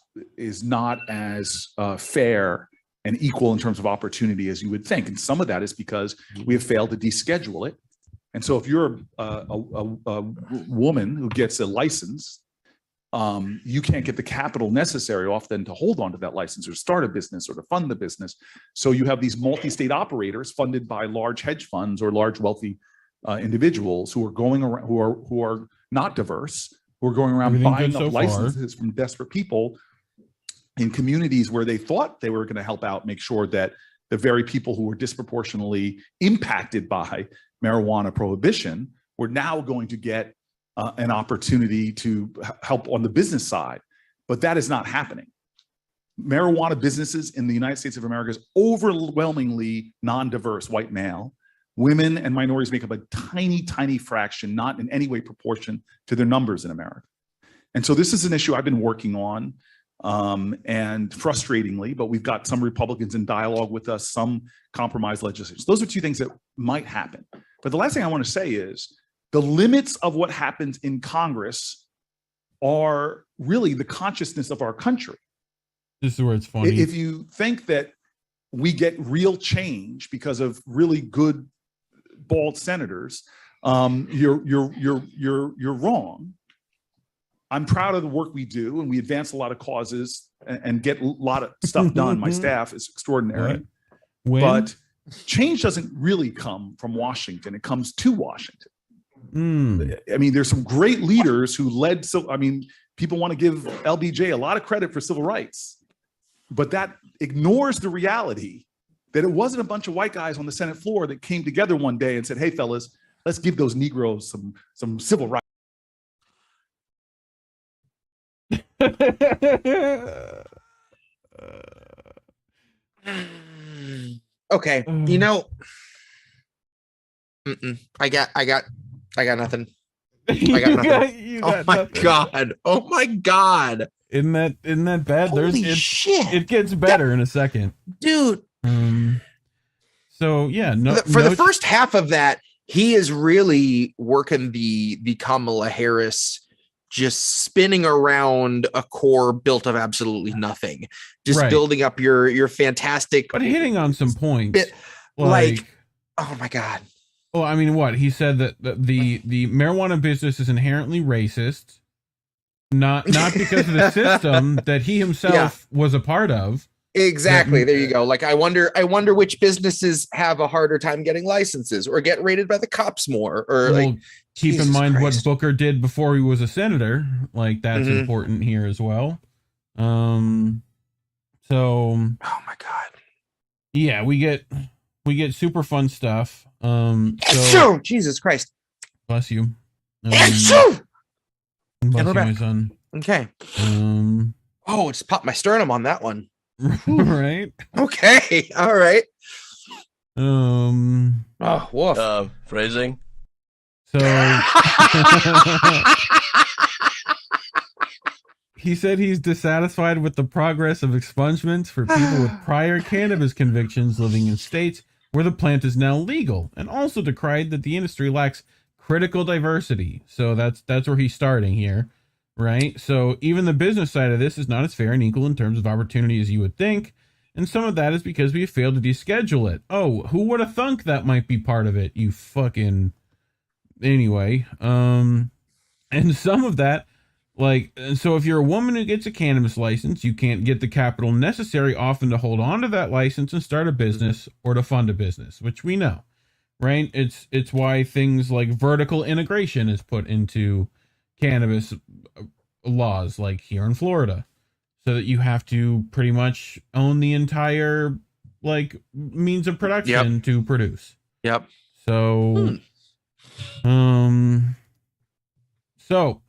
not as fair and equal in terms of opportunity as you would think. And some of that is because we have failed to deschedule it. And so if you're a woman who gets a license, you can't get the capital necessary often to hold on to that license or start a business or to fund the business. So you have these multi-state operators funded by large hedge funds or large wealthy individuals who are going around, who are not diverse, who are going around buying up licenses from desperate people in communities where they thought they were going to help out, make sure that the very people who were disproportionately impacted by marijuana prohibition were now going to get an opportunity to help on the business side. But that is not happening. Marijuana businesses in the United States of America is overwhelmingly non-diverse white male. Women and minorities make up a tiny, tiny fraction, not in any way proportion to their numbers in America. And so this is an issue I've been working on, and frustratingly, but we've got some Republicans in dialogue with us, some compromise legislation. Those are 2 things that might happen. But the last thing I want to say is the limits of what happens in Congress are really the consciousness of our country. This is where it's funny. If you think that we get real change because of really good bald senators, you're wrong. I'm proud of the work we do, and we advance a lot of causes and get a lot of stuff done. My staff is extraordinary. But change doesn't really come from Washington. It comes to Washington. I mean, there's some great leaders who led. So, I mean, people want to give LBJ a lot of credit for civil rights, but that ignores the reality that it wasn't a bunch of white guys on the Senate floor that came together one day and said, "Hey, fellas, let's give those Negroes some civil rights." Okay, you know, I got nothing. I got nothing. You Oh got my nothing. God. Oh my God. Isn't that bad? Holy shit. It gets better in a second. Dude. So yeah, For the first half of that, he is really working the Kamala Harris, just spinning around a core built of absolutely nothing, just Right. building up your fantastic, but hitting on some points. bit, like, oh my God. Well, I mean, what he said that the marijuana business is inherently racist, not because of the system that he himself was a part of. Exactly. There you go. Like, I wonder which businesses have a harder time getting licenses or get raided by the cops more, or like, keep Jesus in mind Christ. what Booker did before he was a senator. Like, that's important here as well. So, oh my God. yeah, we get super fun stuff. So Jesus Christ. Bless you. Achoo! Bless we're you, back. my son. Okay. Oh, it's popped my sternum on that one. Right. Okay. All right. Oh, woof. Phrasing. So he said he's dissatisfied with the progress of expungements for people with prior cannabis convictions living in states where the plant is now legal, and also decried that the industry lacks critical diversity. So that's where he's starting here, right? So even the business side of this is not as fair and equal in terms of opportunity as you would think, and some of that is because we failed to deschedule it. Oh, who would have thunk that might be part of it? You fucking... Anyway, and some of that, like, so if you're a woman who gets a cannabis license, you can't get the capital necessary often to hold on to that license and start a business or to fund a business, which we know, right? It's why things like vertical integration is put into cannabis laws, like here in Florida, so that you have to pretty much own the entire, like, means of production to produce. Yep. So, so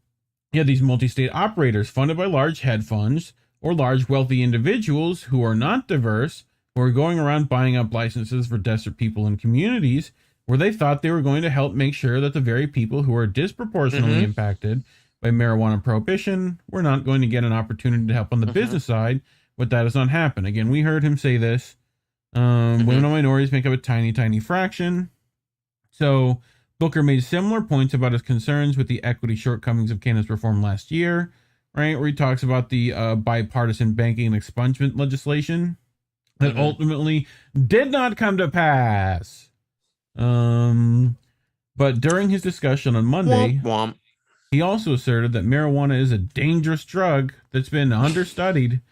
yeah, these multi-state operators funded by large hedge funds or large wealthy individuals who are not diverse, who are going around buying up licenses for desperate people in communities where they thought they were going to help make sure that the very people who are disproportionately impacted by marijuana prohibition were not going to get an opportunity to help on the business side, but that does not happen. Again, we heard him say this. Women and minorities make up a tiny, tiny fraction. So Booker made similar points about his concerns with the equity shortcomings of cannabis reform last year, right? Where he talks about the bipartisan banking and expungement legislation that ultimately did not come to pass. But during his discussion on Monday, he also asserted that marijuana is a dangerous drug that's been understudied.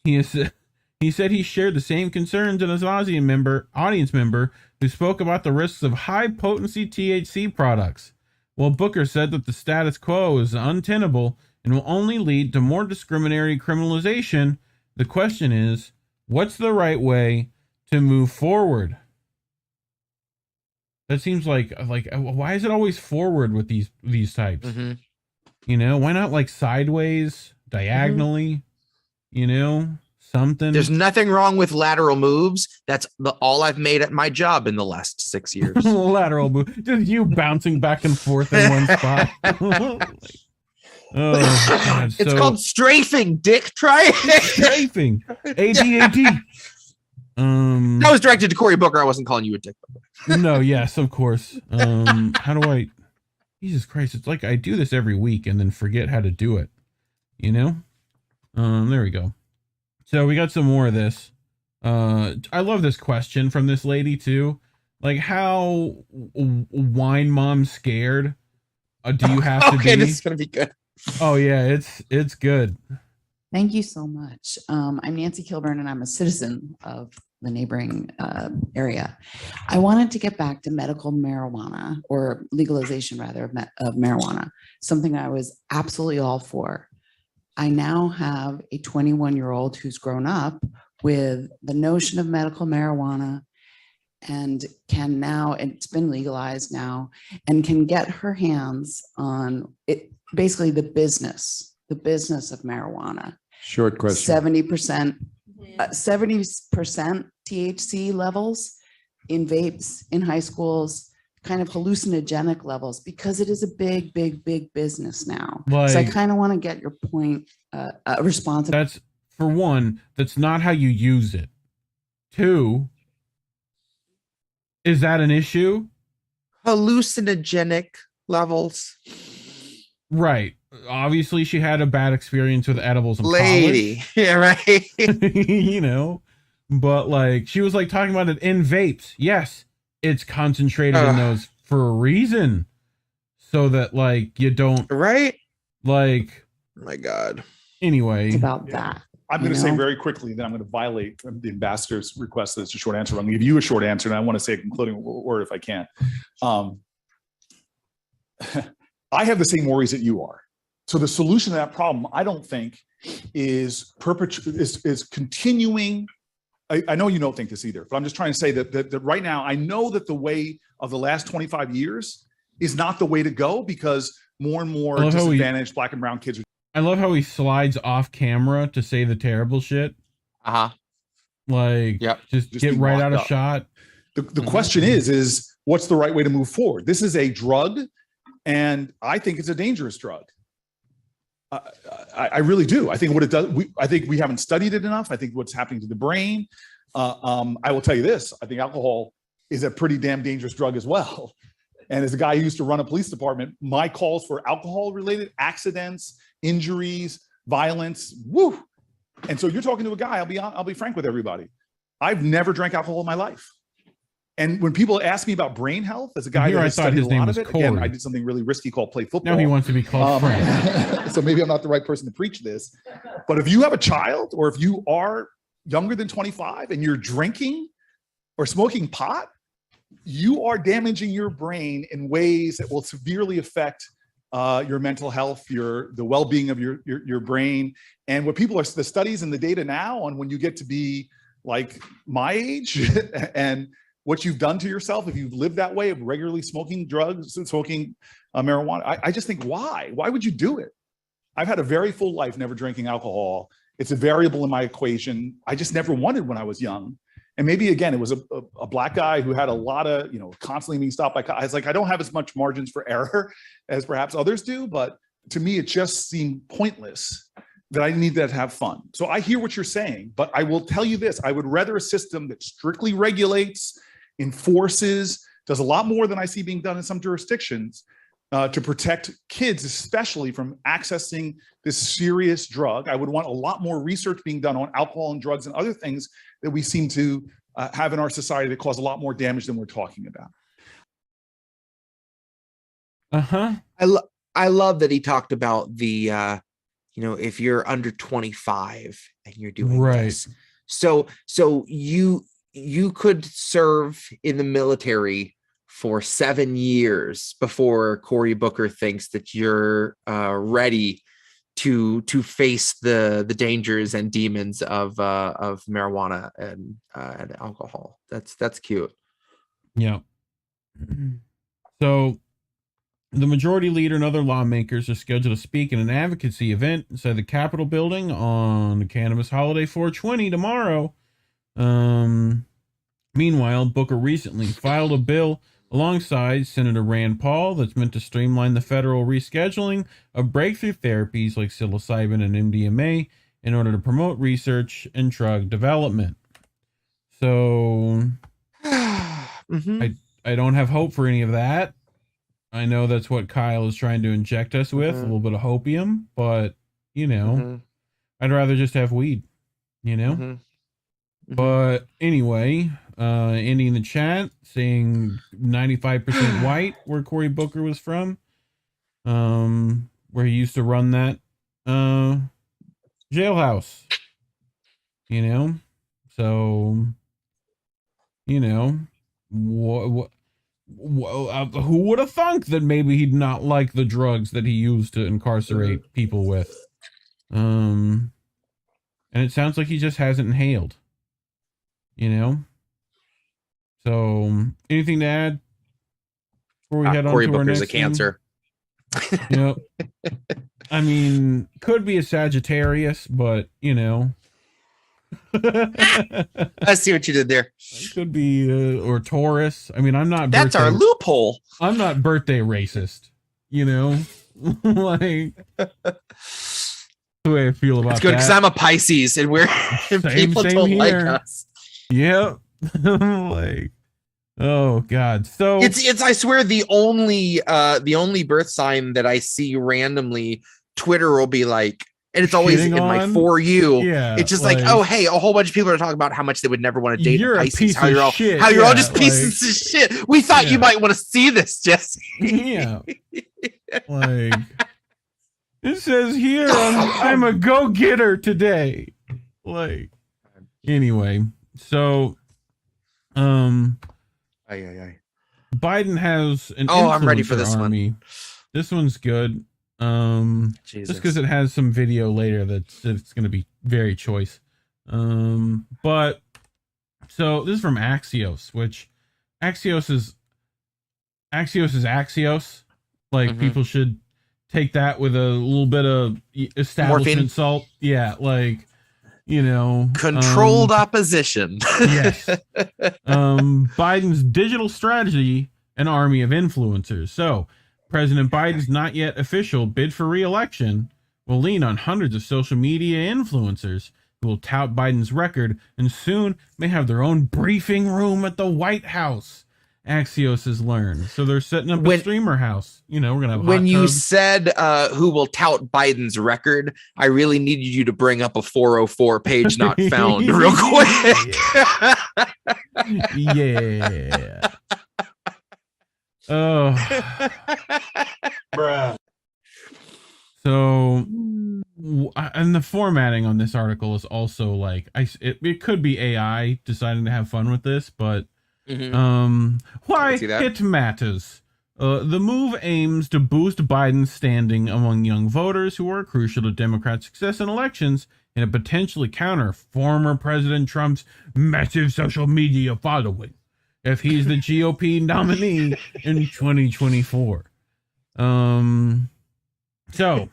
He said he shared the same concerns as an audience member who spoke about the risks of high-potency THC products. While Booker said that the status quo is untenable and will only lead to more discriminatory criminalization, the question is, what's the right way to move forward? That seems like why is it always forward with these types? You know, why not like sideways, diagonally? You know, something. There's nothing wrong with lateral moves. That's all I've made at my job in the last 6 years. Lateral move, just you bouncing back and forth in one spot. Oh, God, it's called strafing, Dick. Try it. Strafing. AD. That was directed to Cory Booker. I wasn't calling you a dick. No, yes, of course. How do I? Jesus Christ! It's like I do this every week and then forget how to do it. You know. There we go. So we got some more of this. I love this question from this lady too. Like, how wine mom scared do you have to be? Okay, this is gonna be good. Oh yeah, it's good. Thank you so much. I'm Nancy Kilburn, and I'm a citizen of the neighboring area. I wanted to get back to medical marijuana, or legalization rather of marijuana, something I was absolutely all for. I now have a 21-year-old who's grown up with the notion of medical marijuana and can now, it's been legalized now, and can get her hands on it, basically the business of marijuana. Short question. 70% THC levels in vapes, in high schools, kind of hallucinogenic levels, because it is a big, big, big business now. Like, so I kind of want to get your point, response. That's, for one, that's not how you use it. Two, is that an issue? Hallucinogenic levels. Right. Obviously, she had a bad experience with edibles in Lady. college. Yeah, right. You know, but like, she was like talking about it in vapes. Yes, it's concentrated in those for a reason, so that like you don't, right? Like, oh my God. Anyway, it's about that. I'm going to say very quickly, then I'm going to violate the ambassador's request that it's a short answer. I'm going to give you a short answer, and I want to say a concluding word if I can. I have the same worries that you are. So the solution to that problem, I don't think, is continuing. I know you don't think this either, but I'm just trying to say that right now, I know that the way of the last 25 years is not the way to go, because more and more disadvantaged black and brown kids are. I love how he slides off camera to say the terrible shit. Like, just get right out of shot. The question is what's the right way to move forward? This is a drug, and I think it's a dangerous drug. I really do. I think what it does, I think we haven't studied it enough. I think what's happening to the brain. I will tell you this. I think alcohol is a pretty damn dangerous drug as well. And as a guy who used to run a police department, my calls for alcohol-related accidents, injuries, violence, woo. And so you're talking to a guy, I'll be frank with everybody. I've never drank alcohol in my life. And when people ask me about brain health, as a guy Here that I has thought studied his a name lot was of it, Cory. again, I did something really risky called play football. Now he wants to be called friend. So maybe I'm not the right person to preach this. But if you have a child, or if you are younger than 25 and you're drinking or smoking pot, you are damaging your brain in ways that will severely affect your mental health, the well-being of your brain. And what people are, the studies and the data now on when you get to be like my age and what you've done to yourself, if you've lived that way of regularly smoking drugs and smoking marijuana, I just think, why would you do it? I've had a very full life, never drinking alcohol. It's a variable in my equation. I just never wanted when I was young. And maybe, again, it was a black guy who had a lot of, constantly being stopped by cops. I don't have as much margins for error as perhaps others do, but to me, it just seemed pointless that I need to have fun. So I hear what you're saying, but I will tell you this. I would rather a system that strictly regulates, enforces, does a lot more than I see being done in some jurisdictions to protect kids, especially from accessing this serious drug. I would want a lot more research being done on alcohol and drugs and other things that we seem to have in our society that cause a lot more damage than we're talking about. I love that he talked about the, if you're under 25 and you're doing this. So you could serve in the military for 7 years before Cory Booker thinks that you're ready to face the dangers and demons of marijuana and alcohol. That's cute. Yeah. So the majority leader and other lawmakers are scheduled to speak in an advocacy event inside the Capitol building on the cannabis holiday 420 tomorrow. Meanwhile, Booker recently filed a bill alongside Senator Rand Paul that's meant to streamline the federal rescheduling of breakthrough therapies like psilocybin and MDMA in order to promote research and drug development. So I don't have hope for any of that. I know that's what Kyle is trying to inject us with, a little bit of hopium, but I'd rather just have weed, But anyway, Andy in the chat saying 95% white, where Cory Booker was from, where he used to run that jailhouse, So, who would have thunk that maybe he'd not like the drugs that he used to incarcerate people with? And it sounds like he just hasn't inhaled. So anything to add before we head on Cory to our Booker's next a cancer. Yep. I mean, could be a Sagittarius, but I see what you did there. It could be or Taurus. I mean, I'm not. That's our loophole. I'm not birthday racist. You know, like the way I feel about it's good because I'm a Pisces and we're and people don't here. like us. Yep. Like, oh God. So it's I swear the only birth sign that I see randomly, Twitter will be like, and it's always in my For You. Yeah, it's just like, oh hey, a whole bunch of people are talking about how much they would never want to date you're Pisces. A piece how you're all shit. How you're all Yeah, just pieces of shit. We thought you might want to see this, Jesse. Yeah. Like it says here, I'm a go-getter today. Like anyway, so Biden has an I'm ready for influencer this army. one. This one's good. Jesus. Just because it has some video later that's going to be very choice. But so this is from Axios, which Axios is Axios. Like people should take that with a little bit of establishment Morphine. salt. Yeah, like you know, Controlled opposition. Yes. Biden's digital strategy, an army of influencers. So President Biden's not yet official bid for re-election will lean on hundreds of social media influencers who will tout Biden's record and soon may have their own briefing room at the White House. Axios has learned. So they're setting up a streamer house. You know, we're going to have when you said who will tout Biden's record, I really needed you to bring up a 404 page not found real quick. Yeah. Oh. Bruh. So, and the formatting on this article is also like, it could be AI deciding to have fun with this, but why it matters. The move aims to boost Biden's standing among young voters who are crucial to Democrat success in elections and to potentially counter former President Trump's massive social media following if he's the GOP nominee in 2024. So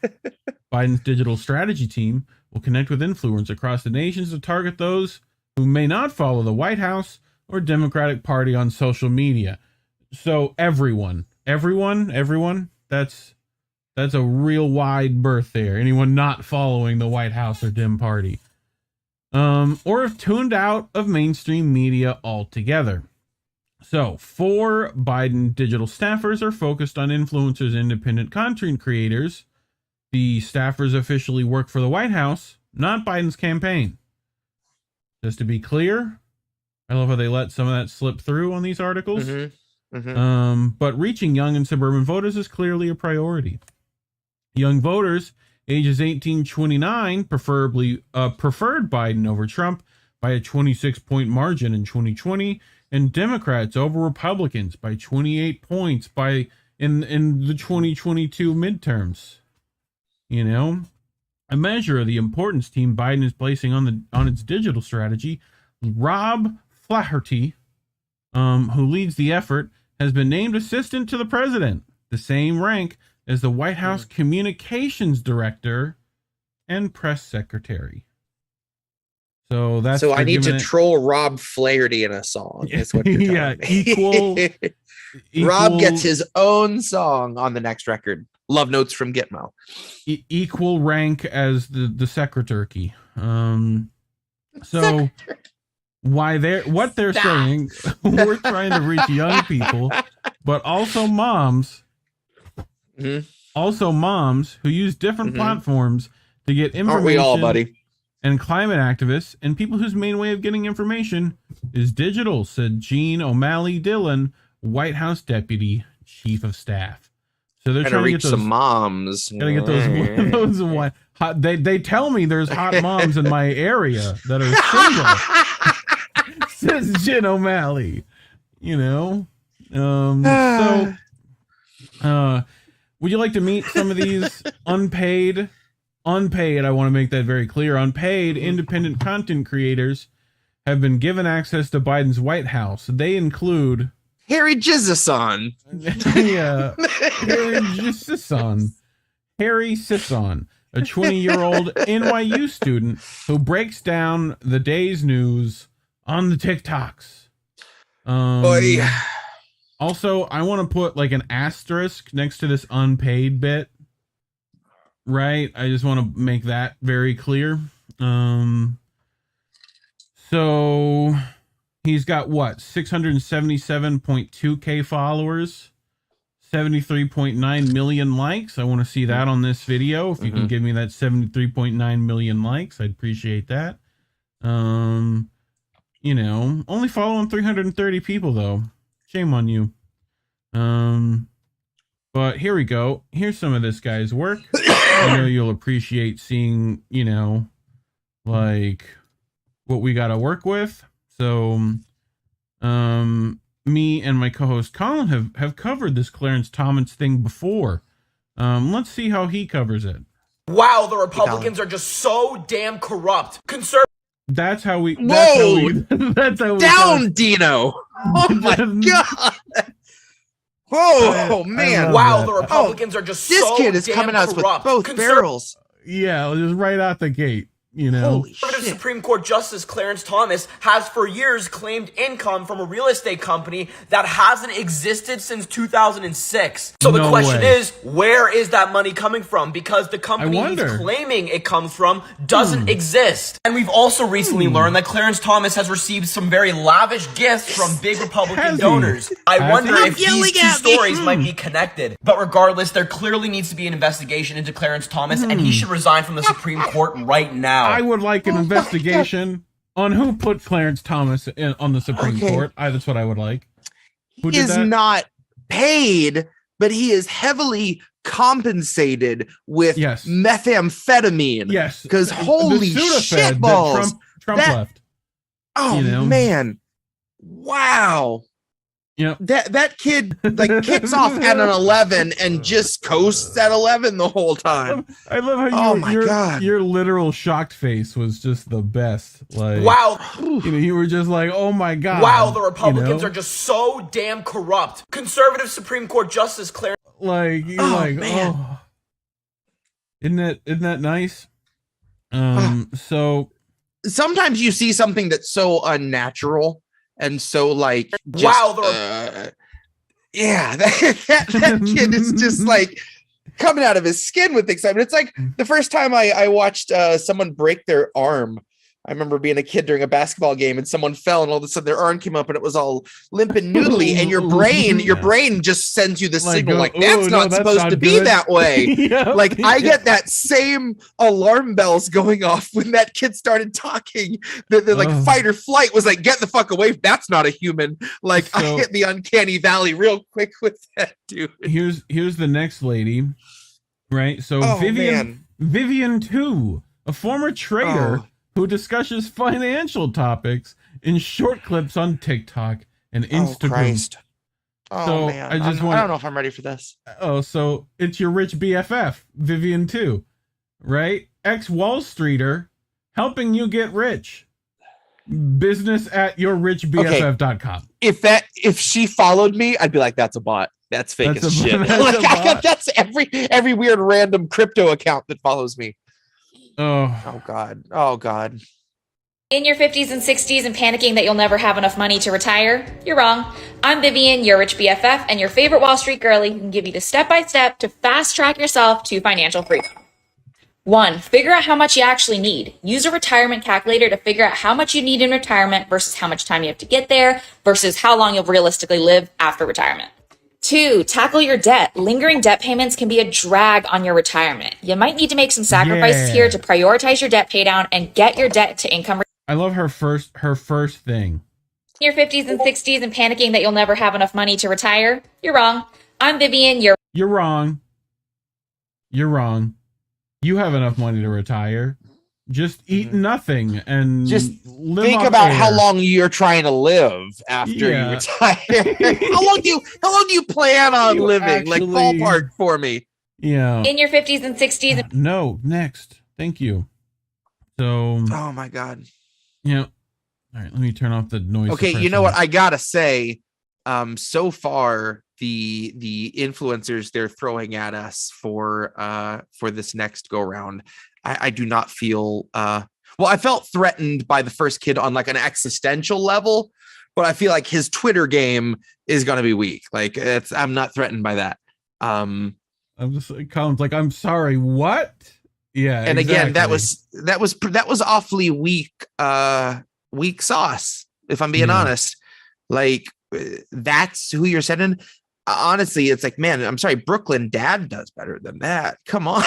Biden's digital strategy team will connect with influencers across the nations to target those who may not follow the White House or Democratic Party on social media. So everyone, that's a real wide berth there. Anyone not following the White House or Dem Party. Or have tuned out of mainstream media altogether. So 4 Biden digital staffers are focused on influencers, independent content creators. The staffers officially work for the White House, not Biden's campaign. Just to be clear, I love how they let some of that slip through on these articles. But reaching young and suburban voters is clearly a priority. Young voters ages 18-29 preferred Biden over Trump by a 26-point margin in 2020, and Democrats over Republicans by 28 points in the 2022 midterms. You know, a measure of the importance Team Biden is placing on its digital strategy. Rob Flaherty, who leads the effort, has been named assistant to the president, the same rank as the White House communications director and press secretary. So that's I need to troll Rob Flaherty in a song. Is what you're telling me. equal. Rob gets his own song on the next record. Love notes from Gitmo. Equal rank as the secretary. So what they're saying, we're trying to reach young people, but also moms. Also moms who use different platforms to get information. Aren't we all, buddy? And climate activists and people whose main way of getting information is digital, said Jean O'Malley Dillon, White House Deputy Chief of Staff. So they're trying to get some moms. Gotta get those hot. They tell me there's hot moms in my area that are single. Says Jean O'Malley. You know. Would you like to meet some of these unpaid, I want to make that very clear, unpaid independent content creators have been given access to Biden's White House. They include Harry Jizzason. Harry Sisson, a a 20-year-old NYU student who breaks down the day's news on the TikToks. Also, I want to put like an asterisk next to this unpaid bit. Right? I just want to make that very clear. So he's got what? 677.2K followers, 73.9 million likes. I want to see that on this video. If you can give me that 73.9 million likes, I'd appreciate that. Only following 330 people though. Shame on you. But here we go. Here's some of this guy's work. I know you'll appreciate seeing, like what we got to work with. So, me and my co-host Collin have covered this Clarence Thomas thing before. Let's see how he covers it. Wow, the Republicans are just so damn corrupt. That's how we. Whoa! That's how we Down, Dino. Oh my god. Oh man! Wow, the Republicans are just this so kid is damn coming out with corrupt. both barrels. Yeah, just right out the gate. Holy Conservative shit. Supreme Court Justice Clarence Thomas has for years claimed income from a real estate company that hasn't existed since 2006. So the question is, where is that money coming from? Because the company he's claiming it comes from doesn't exist. And we've also recently learned that Clarence Thomas has received some very lavish gifts from big Republican donors. I wonder if these two stories might be connected. But regardless, there clearly needs to be an investigation into Clarence Thomas, and he should resign from the Supreme Court right now. I would like an investigation on who put Clarence Thomas on the Supreme Court. That's what I would like. Who He is not paid, but he is heavily compensated with methamphetamine. Yes. Because holy shit balls. Trump left. Oh, man. Wow. Yeah, that kid like kicks off at an 11 and just coasts at 11 the whole time. I love how your literal shocked face was just the best. Like, wow, you were just like, oh my god. Wow, the Republicans are just so damn corrupt. Conservative Supreme Court Justice Clarence. Like you're man. Oh, isn't that nice? So sometimes you see something that's so unnatural. And so, like, just, that kid is just like coming out of his skin with excitement. It's like the first time I watched someone break their arm. I remember being a kid during a basketball game and someone fell and all of a sudden their arm came up and it was all limp and noodly. And your brain just sends you the signal like, that's not supposed to be that way. I get that same alarm bells going off when that kid started talking. The fight or flight was like, get the fuck away. That's not a human. Like I hit the uncanny valley real quick with that dude. Here's the next lady. Right. So Vivian 2, a former trader who discusses financial topics in short clips on TikTok and Instagram. Man, I don't know if I'm ready for this. So it's your rich BFF, Vivian 2, right? Ex-Wall Streeter helping you get rich. Business at yourrichbff.com. If she followed me, I'd be like, that's a bot. That's fake as shit. That's every weird random crypto account that follows me. Oh God. In your 50s and 60s and panicking that you'll never have enough money to retire? You're wrong. I'm Vivian, your rich BFF, and your favorite Wall Street girlie who can give you the step-by-step to fast-track yourself to financial freedom. 1. Figure out how much you actually need. Use a retirement calculator to figure out how much you need in retirement versus how much time you have to get there versus how long you'll realistically live after retirement. 2, tackle your debt. Lingering debt payments can be a drag on your retirement. You might need to make some sacrifices here to prioritize your debt paydown and get your debt to income. I love her first thing. In your 50s and 60s and panicking that you'll never have enough money to retire? You're wrong. I'm Vivian. You're wrong. You have enough money to retire. Just eat nothing and just live think about how long you're trying to live after you retire. How long do you plan on living? Like ballpark for me. Yeah. In your 50s and 60s. No, next. Thank you. So. Oh my God. Yeah. All right. Let me turn off the noise. Okay. You know what I gotta say? So far, the influencers they're throwing at us for this next go round. I do not feel I felt threatened by the first kid on like an existential level, but I feel like his Twitter game is going to be weak. Like I'm not threatened by that. I'm just Colin's like, I'm sorry, what? Yeah. And exactly. again, that was awfully weak sauce, if I'm being honest. Like that's who you're sending. Honestly, it's like, man, I'm sorry, Brooklyn Dad does better than that. Come on.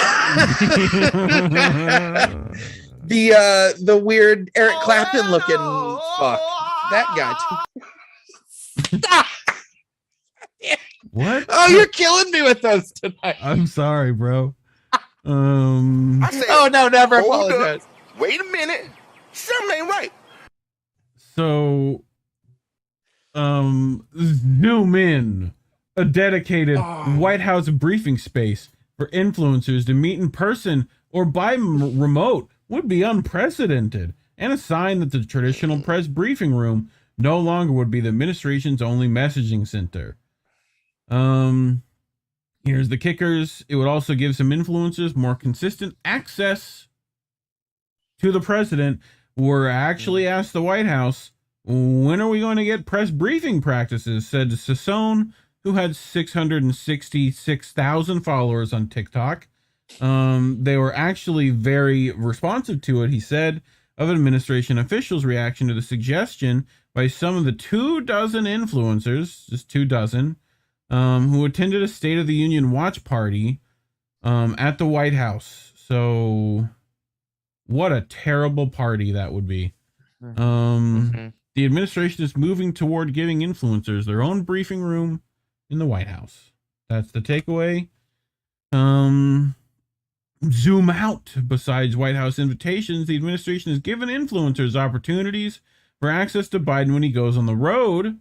The weird Eric Clapton looking fuck. That guy too. What? Oh, you're killing me with those tonight. I'm sorry, bro. I said, oh no, never apologize. Wait a minute. Something ain't right. So zoom in. A dedicated White House briefing space for influencers to meet in person or by remote would be unprecedented, and a sign that the traditional press briefing room no longer would be the administration's only messaging center. Here's the kickers. It would also give some influencers more consistent access to the president, or actually ask the White House, when are we going to get press briefing practices, said Sassone, who had 666,000 followers on TikTok. They were actually very responsive to it, he said, of administration officials' reaction to the suggestion by some of the 24 influencers, just 24, who attended a State of the Union watch party at the White House. So what a terrible party that would be. The administration is moving toward giving influencers their own briefing room in the White House. That's the takeaway. Zoom out. Besides White House invitations, the administration has given influencers opportunities for access to Biden when he goes on the road.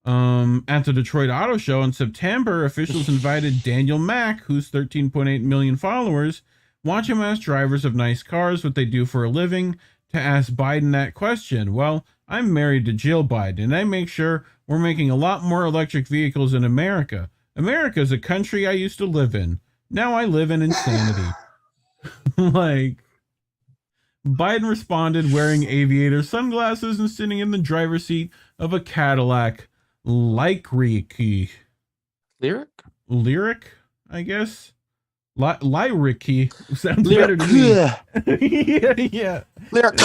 At the Detroit Auto Show in September, officials invited Daniel Mack, who's 13.8 million followers, watch him ask drivers of nice cars what they do for a living, to ask Biden that question. Well, I'm married to Jill Biden, and I make sure we're making a lot more electric vehicles in America. America is a country I used to live in. Now I live in insanity. Like, Biden responded wearing aviator sunglasses and sitting in the driver's seat of a Cadillac Lyric, I guess. Lyric sounds better to me. yeah. Lyric.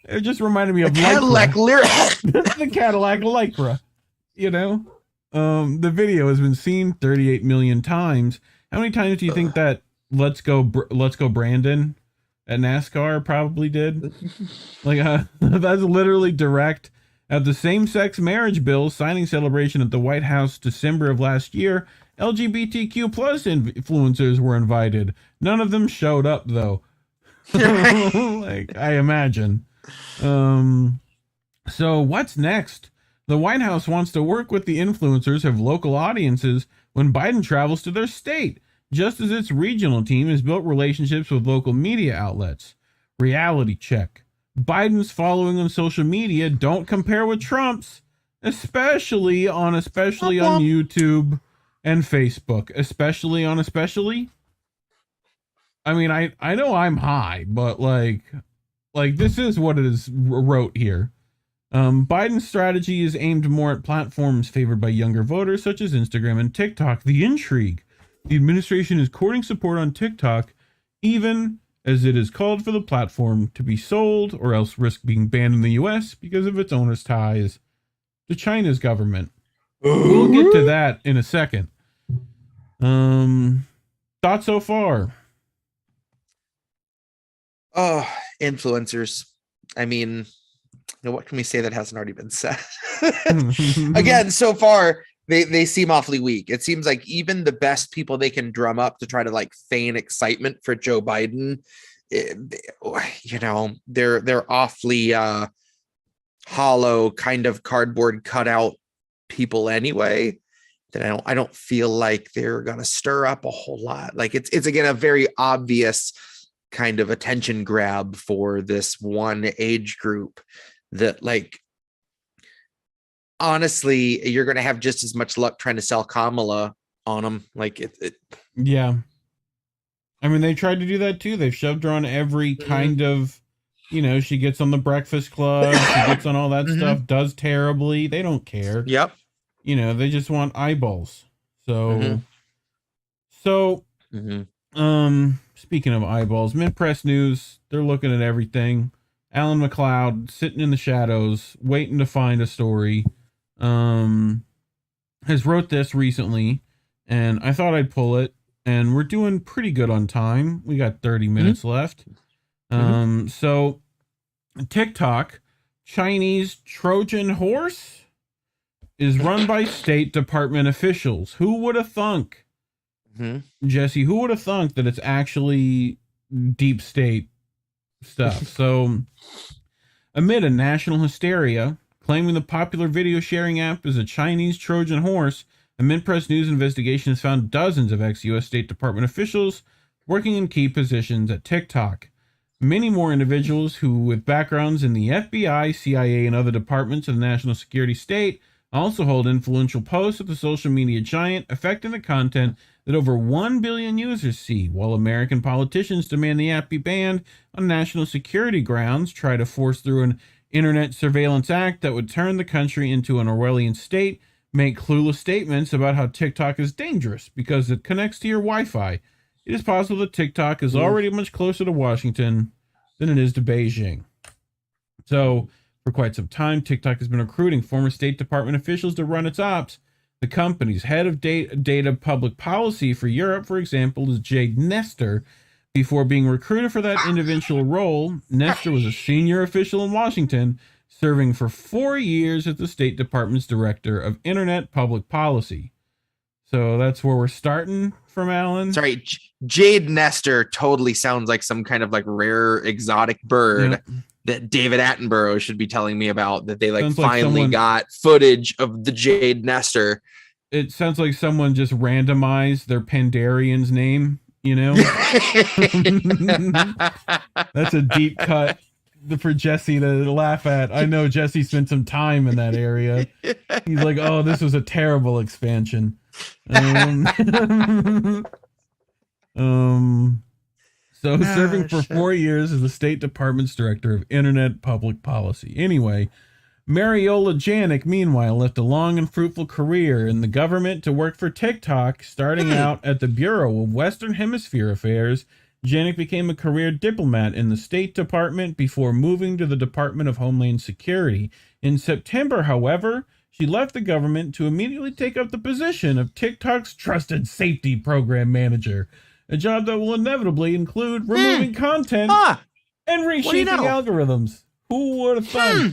It just reminded me of Cadillac Lyric. The Cadillac Lycra. You know, the video has been seen 38 million times. How many times do you think that Let's Go Brandon at NASCAR probably did? Like, that's literally direct. At the same-sex marriage bill signing celebration at the White House December of last year, LGBTQ plus influencers were invited. None of them showed up, though. Like, I imagine. So what's next? The White House wants to work with the influencers of local audiences when Biden travels to their state, just as its regional team has built relationships with local media outlets. Reality check. Biden's following on social media don't compare with Trump's, especially on YouTube and Facebook, especially. I mean, I know I'm high, but like this is what it is wrote here. Biden's strategy is aimed more at platforms favored by younger voters, such as Instagram and TikTok. The intrigue. The administration is courting support on TikTok, even as it is called for the platform to be sold or else risk being banned in the U.S. because of its owner's ties to China's government. We'll get to that in a second. Thoughts so far? Oh, influencers. I mean, what can we say that hasn't already been said? Again, so far, they seem awfully weak. It seems like even the best people they can drum up to try to like feign excitement for Joe Biden, they're awfully hollow, kind of cardboard cutout people anyway. That I don't feel like they're gonna stir up a whole lot. Like it's again a very obvious kind of attention grab for this one age group that like honestly, you're going to have just as much luck trying to sell Kamala on them. Like Yeah. I mean, they tried to do that too. They've shoved her on every kind of, she gets on the Breakfast Club, she gets on all that stuff, does terribly. They don't care. Yep. They just want eyeballs. So, speaking of eyeballs, Mint Press News, they're looking at everything. Alan McLeod sitting in the shadows, waiting to find a story, has wrote this recently, and I thought I'd pull it, and we're doing pretty good on time. We got 30 minutes left. So TikTok, Chinese Trojan horse, is run by State Department officials. Who would have thunk? Jesse, who would have thunk that it's actually deep state stuff? So, amid a national hysteria claiming the popular video sharing app is a Chinese Trojan horse, a Mint Press News investigation has found dozens of ex-U.S. State Department officials working in key positions at TikTok. Many more individuals who, with backgrounds in the FBI, CIA, and other departments of the national security state, also hold influential posts at the social media giant, affecting the content that over 1 billion users see, while American politicians demand the app be banned on national security grounds, try to force through an internet surveillance act that would turn the country into an Orwellian state, make clueless statements about how TikTok is dangerous because it connects to your Wi-Fi. It is possible that TikTok is already much closer to Washington than it is to Beijing. So, for quite some time, TikTok has been recruiting former State Department officials to run its ops. The company's head of data public policy for Europe, for example, is Jade Nestor. Before being recruited for that individual role, Nestor was a senior official in Washington, serving for 4 years as the State Department's Director of Internet Public Policy. So that's where we're starting from, Alan. Sorry, Jade Nestor totally sounds like some kind of like rare exotic bird that David Attenborough should be telling me about, that they finally got footage of the Jade Nestor. It sounds like someone just randomized their Pandarian's name, That's a deep cut for Jesse to laugh at. I know Jesse spent some time in that area. He's like, oh, this was a terrible expansion. Serving for 4 years as the State Department's Director of Internet Public Policy. Anyway, Mariola Janik, meanwhile, left a long and fruitful career in the government to work for TikTok. Starting out at the Bureau of Western Hemisphere Affairs, Janik became a career diplomat in the State Department before moving to the Department of Homeland Security. In September, however, she left the government to immediately take up the position of TikTok's Trusted Safety Program Manager, a job that will inevitably include removing content and reshaping algorithms. Who would have thought?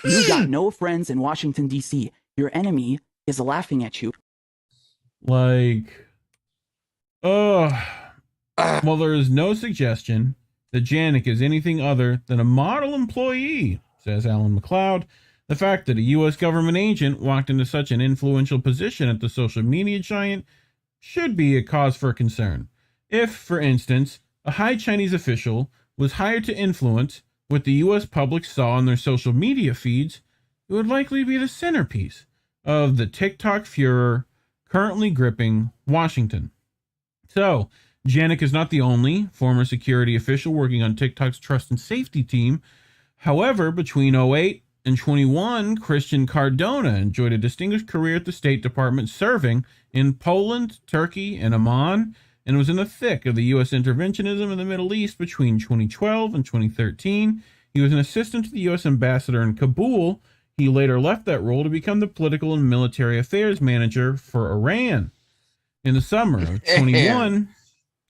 You got no friends in Washington, D.C. Your enemy is laughing at you. Well, there is no suggestion that Janik is anything other than a model employee, says Alan McLeod. The fact that a U.S. government agent walked into such an influential position at the social media giant should be a cause for concern. If, for instance, a high Chinese official was hired to influence what the U.S. public saw on their social media feeds, it would likely be the centerpiece of the TikTok furor currently gripping Washington. So, Janik is not the only former security official working on TikTok's trust and safety team. However, between 2008 and 2021, Christian Cardona enjoyed a distinguished career at the State Department, serving in Poland, Turkey, and Oman, and was in the thick of the U.S. interventionism in the Middle East between 2012 and 2013. He was an assistant to the U.S. ambassador in Kabul. He later left that role to become the political and military affairs manager for Iran. In the summer of 21,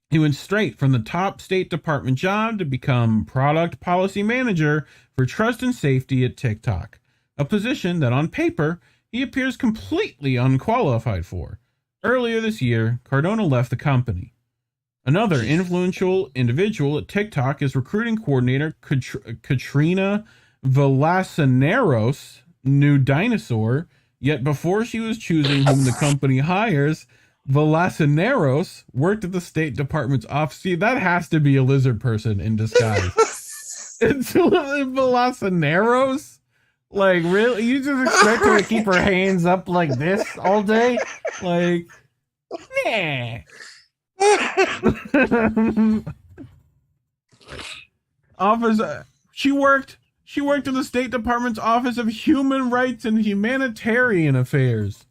he went straight from the top State Department job to become product policy manager for trust and safety at TikTok, a position that on paper he appears completely unqualified for. Earlier this year, Cardona left the company. Another influential individual at TikTok is recruiting coordinator Katrina Valasaneros, new dinosaur, yet before she was choosing whom the company hires, Valasaneros worked at the State Department's office. See, that has to be a lizard person in disguise. It's Valasaneros? Like, really? You just expect her to keep her hands up like this all day? Like, nah. She worked in the State Department's Office of Human Rights and Humanitarian Affairs.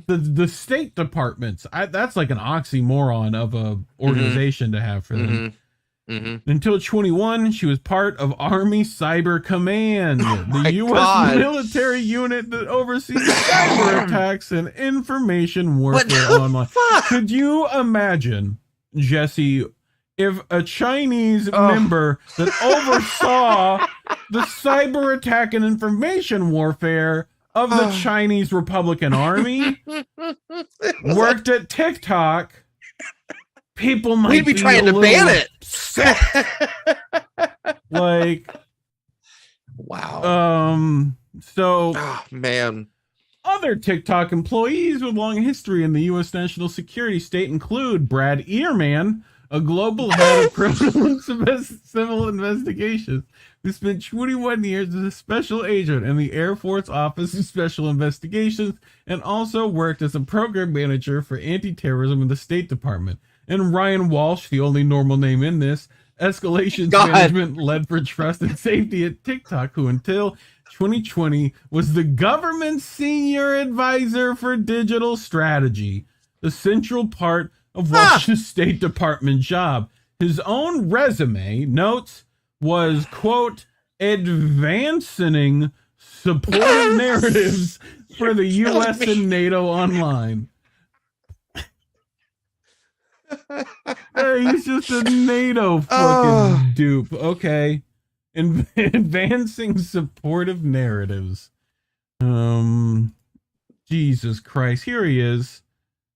The State Departments. That's like an oxymoron of a organization to have for them. Until 21, she was part of Army Cyber Command, the U.S. military unit that oversees cyber attacks and information warfare online. Could you imagine, Jesse, if a Chinese member that oversaw the cyber attack and information warfare of the Chinese Republican Army worked at TikTok? People might We'd be trying to ban it. Like, wow. So, man. Other TikTok employees with long history in the U.S. national security state include Brad Earman, a global head of criminal and civil investigations, who spent 21 years as a special agent in the Air Force Office of Special Investigations and also worked as a program manager for anti-terrorism in the State Department. And Ryan Walsh, the only normal name in this, escalations management led for trust and safety at TikTok, who until 2020 was the government's senior advisor for digital strategy, the central part of Walsh's State Department job. His own resume notes was, quote, advancing supportive narratives for the U.S. and NATO online. Hey, he's just a NATO fucking dupe. Okay. Advancing supportive narratives. Jesus Christ. Here he is.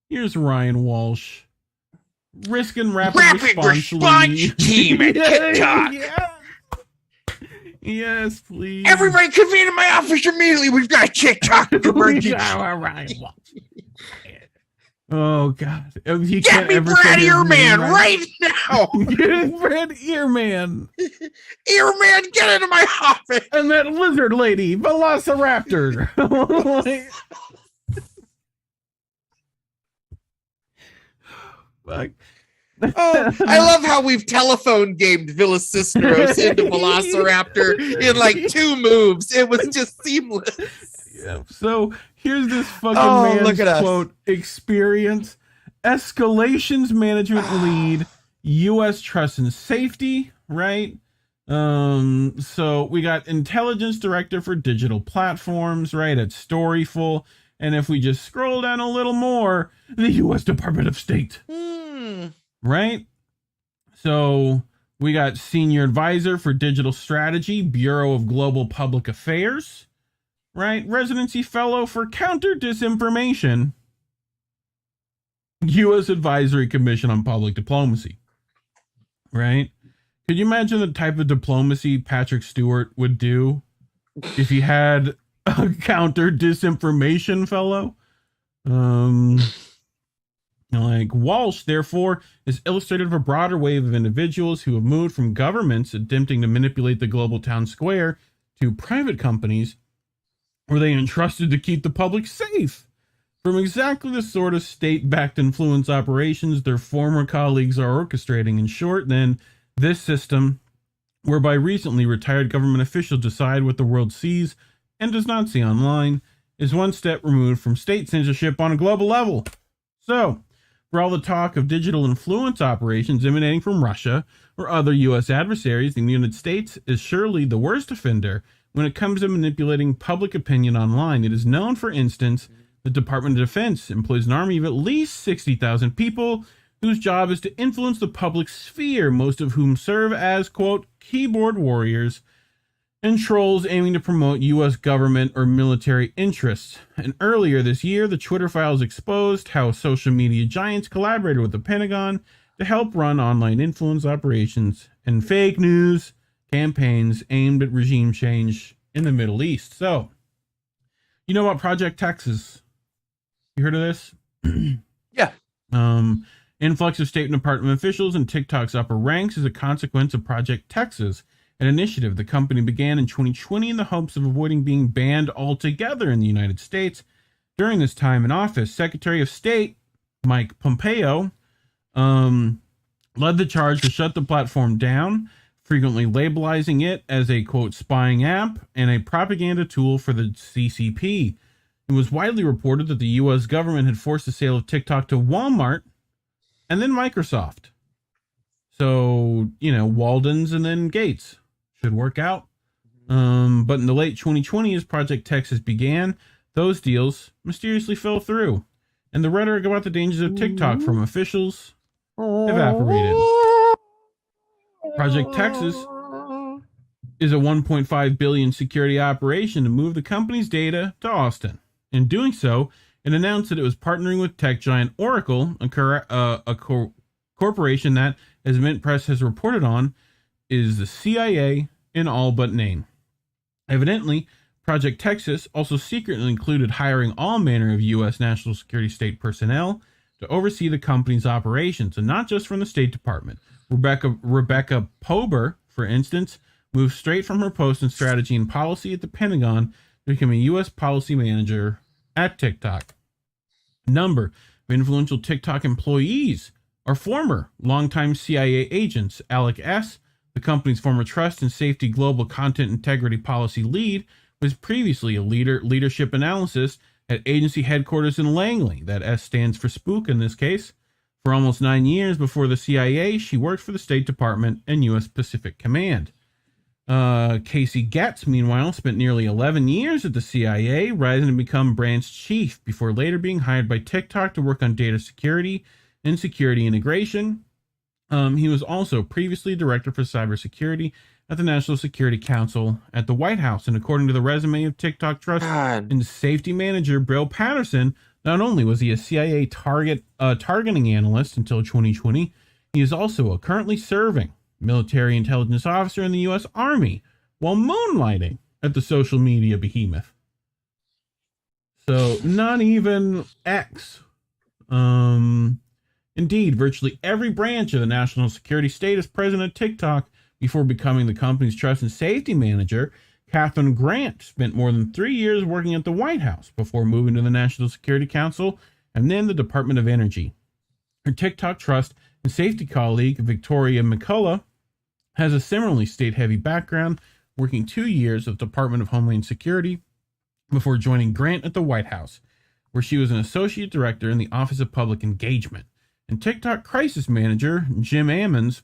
Here's Ryan Walsh. Risking rapid response team at TikTok. Yes, please. Everybody convene in my office immediately. We've got TikTok emergency. Ryan Walsh. Oh God! He Get me Brad Earman right now. Get Brad Earman. Earman, get into my office. And that lizard lady, Velociraptor. Like, I love how we've telephone gamed Villacistros into Velociraptor in like 2 moves. It was just seamless. Yeah. So here's this fucking man's quote: experience, escalations management lead, U.S. trust and safety, right? So we got intelligence director for digital platforms, right, at Storyful. And if we just scroll down a little more, the U.S. Department of State, right? So we got senior advisor for digital strategy, Bureau of Global Public Affairs, right? Residency fellow for counter disinformation, U.S. Advisory Commission on Public Diplomacy, right? Could you imagine the type of diplomacy Patrick Stewart would do if he had a counter disinformation fellow? Like Walsh, therefore, is illustrative of a broader wave of individuals who have moved from governments attempting to manipulate the global town square to private companies where they entrusted to keep the public safe from exactly the sort of state-backed influence operations their former colleagues are orchestrating. In short, then, this system, whereby recently retired government officials decide what the world sees and does not see online, is one step removed from state censorship on a global level. So, for all the talk of digital influence operations emanating from Russia or other U.S. adversaries, the United States is surely the worst offender when it comes to manipulating public opinion online. It is known, for instance, the Department of Defense employs an army of at least 60,000 people whose job is to influence the public sphere, most of whom serve as, quote, keyboard warriors and trolls aiming to promote U.S. government or military interests. And earlier this year, the Twitter files exposed how social media giants collaborated with the Pentagon to help run online influence operations and fake news campaigns aimed at regime change in the Middle East. So, you know about Project Texas? You heard of this? Yeah. Influx of State Department officials in TikTok's upper ranks is a consequence of Project Texas, an initiative the company began in 2020 in the hopes of avoiding being banned altogether in the United States. During this time in office, Secretary of State Mike Pompeo led the charge to shut the platform down, frequently labelizing it as a, quote, spying app and a propaganda tool for the CCP. It was widely reported that the U.S. government had forced the sale of TikTok to Walmart and then Microsoft. So, Walden's and then Gates should work out. But in the late 2020, as Project Texas began, those deals mysteriously fell through, and the rhetoric about the dangers of TikTok from officials evaporated. Project Texas is a $1.5 billion security operation to move the company's data to Austin. In doing so, it announced that it was partnering with tech giant Oracle, a corporation that, as Mint Press has reported on, is the CIA in all but name. Evidently, Project Texas also secretly included hiring all manner of U.S. national security state personnel to oversee the company's operations, and not just from the State Department. Rebecca Pober, for instance, moved straight from her post in strategy and policy at the Pentagon to become a U.S. policy manager at TikTok. A number of influential TikTok employees are former longtime CIA agents. Alec S., the company's former trust and safety global content integrity policy lead, was previously a leadership analyst at agency headquarters in Langley. That S stands for spook in this case. For almost 9 years before the CIA, she worked for the State Department and U.S. Pacific Command. Casey Getz, meanwhile, spent nearly 11 years at the CIA, rising to become branch chief before later being hired by TikTok to work on data security and security integration. He was also previously director for cybersecurity at the National Security Council at the White House. And according to the resume of TikTok trust and safety manager Bill Patterson, not only was he a CIA targeting analyst until 2020, he is also a currently serving military intelligence officer in the U.S. Army while moonlighting at the social media behemoth. So not even X. Indeed, virtually every branch of the national security state is present at TikTok. Before becoming the company's trust and safety manager, Catherine Grant spent more than 3 years working at the White House before moving to the National Security Council and then the Department of Energy. Her TikTok trust and safety colleague, Victoria McCullough, has a similarly state-heavy background, working 2 years at the Department of Homeland Security before joining Grant at the White House, where she was an associate director in the Office of Public Engagement. And TikTok crisis manager, Jim Ammons,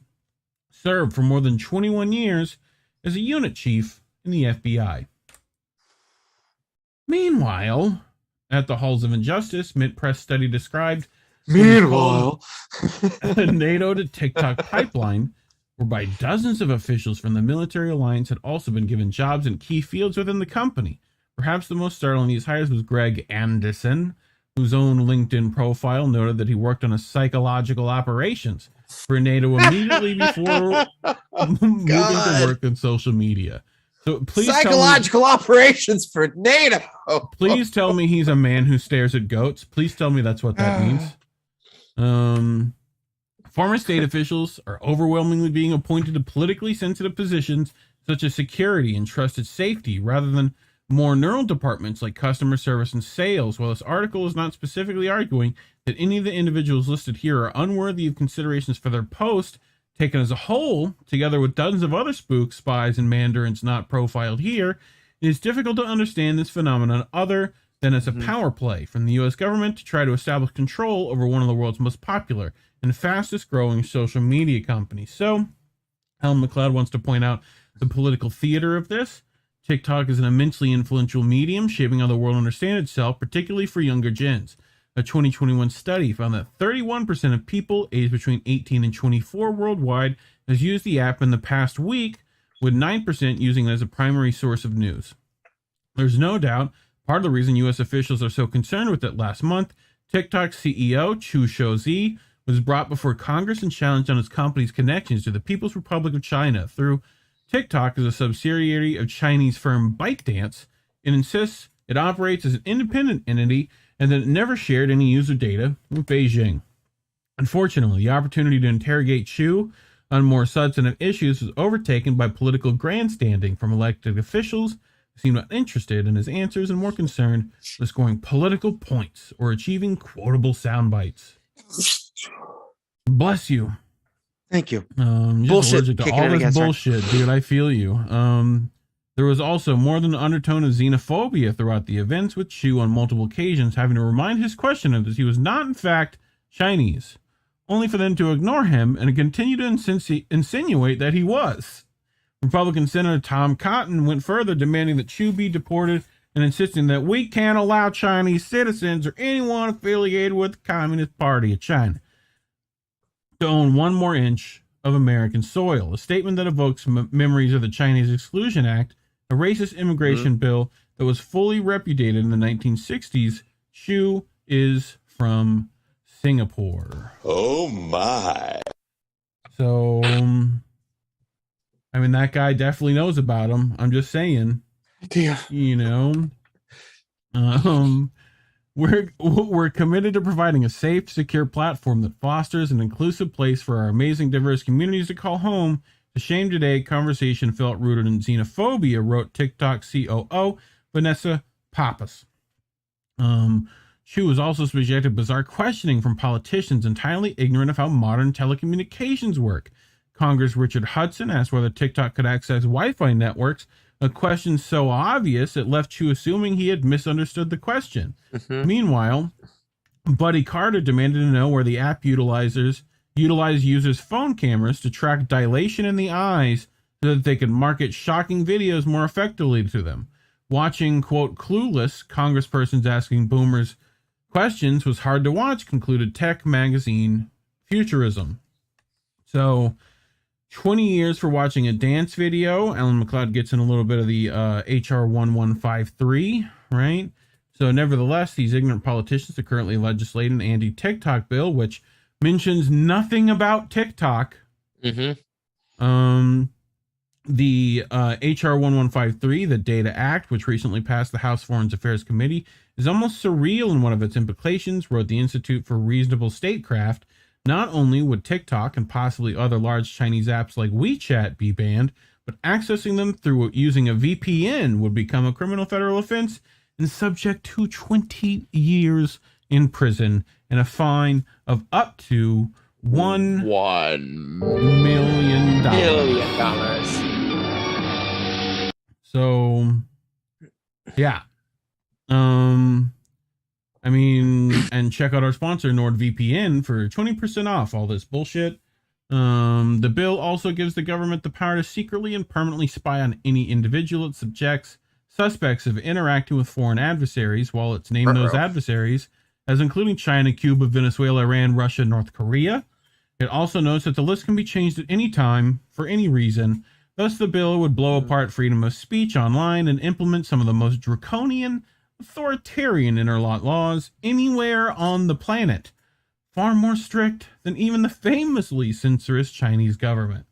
served for more than 21 years as a unit chief in the FBI. Meanwhile, at the Halls of Injustice, Mint Press study described a NATO to TikTok pipeline, whereby dozens of officials from the military alliance had also been given jobs in key fields within the company. Perhaps the most startling of these hires was Greg Anderson, whose own LinkedIn profile noted that he worked on a psychological operations for NATO immediately before moving to work in social media. So please psychological operations for NATO. Please tell me he's a man who stares at goats. Please tell me that's what that means. Former state officials are overwhelmingly being appointed to politically sensitive positions such as security and trusted safety rather than more neural departments like customer service and sales. While this article is not specifically arguing that any of the individuals listed here are unworthy of considerations for their post, taken as a whole, together with dozens of other spooks, spies, and mandarins not profiled here, it is difficult to understand this phenomenon other than as a power play from the U.S. government to try to establish control over one of the world's most popular and fastest growing social media companies. So, Helen McLeod wants to point out the political theater of this. TikTok is an immensely influential medium, shaping how the world understands itself, particularly for younger gens. A 2021 study found that 31% of people aged between 18 and 24 worldwide has used the app in the past week, with 9% using it as a primary source of news. There's no doubt part of the reason U.S. officials are so concerned with it. Last month, TikTok's CEO, Chu Shouzi, was brought before Congress and challenged on his company's connections to the People's Republic of China through TikTok is a subsidiary of Chinese firm ByteDance and insists it operates as an independent entity and that it never shared any user data with Beijing. Unfortunately, the opportunity to interrogate Chu on more substantive issues was overtaken by political grandstanding from elected officials who seemed not interested in his answers and more concerned with scoring political points or achieving quotable sound bites. Bless you. Thank you. Just Bullshit. allergic to Kicking all it this against her. bullshit, dude. I feel you. There was also more than an undertone of xenophobia throughout the events, with Chu on multiple occasions having to remind his questioners that he was not, in fact, Chinese, only for them to ignore him and continue to insinuate that he was. Republican Senator Tom Cotton went further, demanding that Chu be deported and insisting that we can't allow Chinese citizens or anyone affiliated with the Communist Party of China to own one more inch of American soil, a statement that evokes memories of the Chinese Exclusion Act, a racist immigration bill that was fully repudiated in the 1960s. Chu is from Singapore. Oh my. So, I mean, that guy definitely knows about him. I'm just saying, you know, we're committed to providing a safe, secure platform that fosters an inclusive place for our amazing, diverse communities to call home. The shame today conversation felt rooted in xenophobia, wrote TikTok COO Vanessa Pappas. Chu was also subjected to bizarre questioning from politicians entirely ignorant of how modern telecommunications work. Congress Richard Hudson asked whether TikTok could access Wi-Fi networks, a question so obvious it left Chu assuming he had misunderstood the question. Meanwhile, Buddy Carter demanded to know where the app utilize users' phone cameras to track dilation in the eyes so that they could market shocking videos more effectively to them. Watching, quote, clueless congresspersons asking boomers questions was hard to watch, concluded tech magazine Futurism. So, 20 years for watching a dance video. Alan McLeod gets in a little bit of the HR 1153, right? So, nevertheless, these ignorant politicians are currently legislating an anti-TikTok bill, which mentions nothing about TikTok. The HR 1153, the Data Act, which recently passed the House Foreign Affairs Committee, is almost surreal in one of its implications, wrote the Institute for Reasonable Statecraft. Not only would TikTok and possibly other large Chinese apps like WeChat be banned, but accessing them through using a VPN would become a criminal federal offense and subject to 20 years in prison and a fine of up to $1 million. So, yeah. I mean, and check out our sponsor, NordVPN, for 20% off all this bullshit. The bill also gives the government the power to secretly and permanently spy on any individual it subjects suspects of interacting with foreign adversaries, while it's named those adversaries as including China, Cuba, Venezuela, Iran, Russia, North Korea. It also notes that the list can be changed at any time for any reason. Thus, the bill would blow apart freedom of speech online and implement some of the most draconian, authoritarian internet laws anywhere on the planet, far more strict than even the famously censorious Chinese government.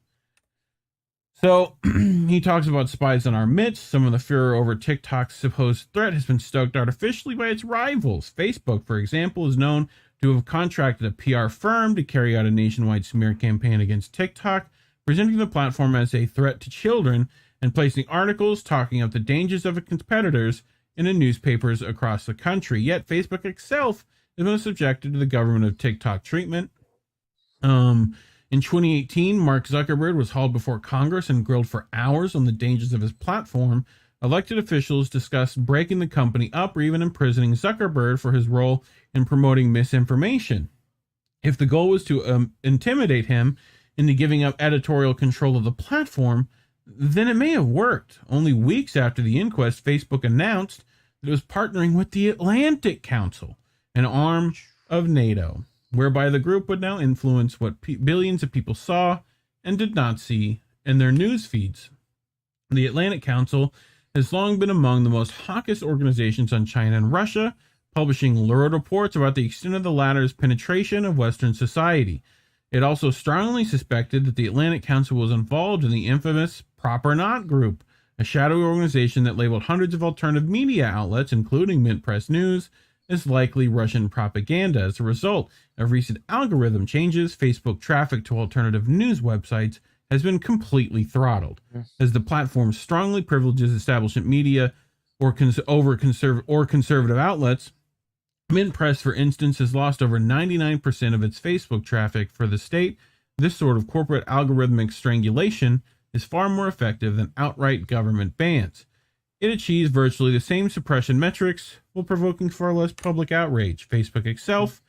So he talks about spies in our midst. Some of the furor over TikTok's supposed threat has been stoked artificially by its rivals. Facebook, for example, is known to have contracted a PR firm to carry out a nationwide smear campaign against TikTok, presenting the platform as a threat to children and placing articles talking up the dangers of its competitors in the newspapers across the country. Yet Facebook itself has been subjected to the government of TikTok treatment. In 2018, Mark Zuckerberg was hauled before Congress and grilled for hours on the dangers of his platform. Elected officials discussed breaking the company up or even imprisoning Zuckerberg for his role in promoting misinformation. If the goal was to intimidate him into giving up editorial control of the platform, then it may have worked. Only weeks after the inquest, Facebook announced that it was partnering with the Atlantic Council, an arm of NATO, whereby the group would now influence what billions of people saw and did not see in their news feeds. The Atlantic Council has long been among the most hawkish organizations on China and Russia, publishing lurid reports about the extent of the latter's penetration of Western society. It also strongly suspected that the Atlantic Council was involved in the infamous Prop or Not group, a shadowy organization that labeled hundreds of alternative media outlets, including Mint Press News, is likely Russian propaganda. As a result of recent algorithm changes, Facebook traffic to alternative news websites has been completely throttled, as the platform strongly privileges establishment media or conservative outlets. Mint Press, for instance, has lost over 99% of its Facebook traffic for the state. This sort of corporate algorithmic strangulation is far more effective than outright government bans. It achieves virtually the same suppression metrics while provoking far less public outrage. Facebook itself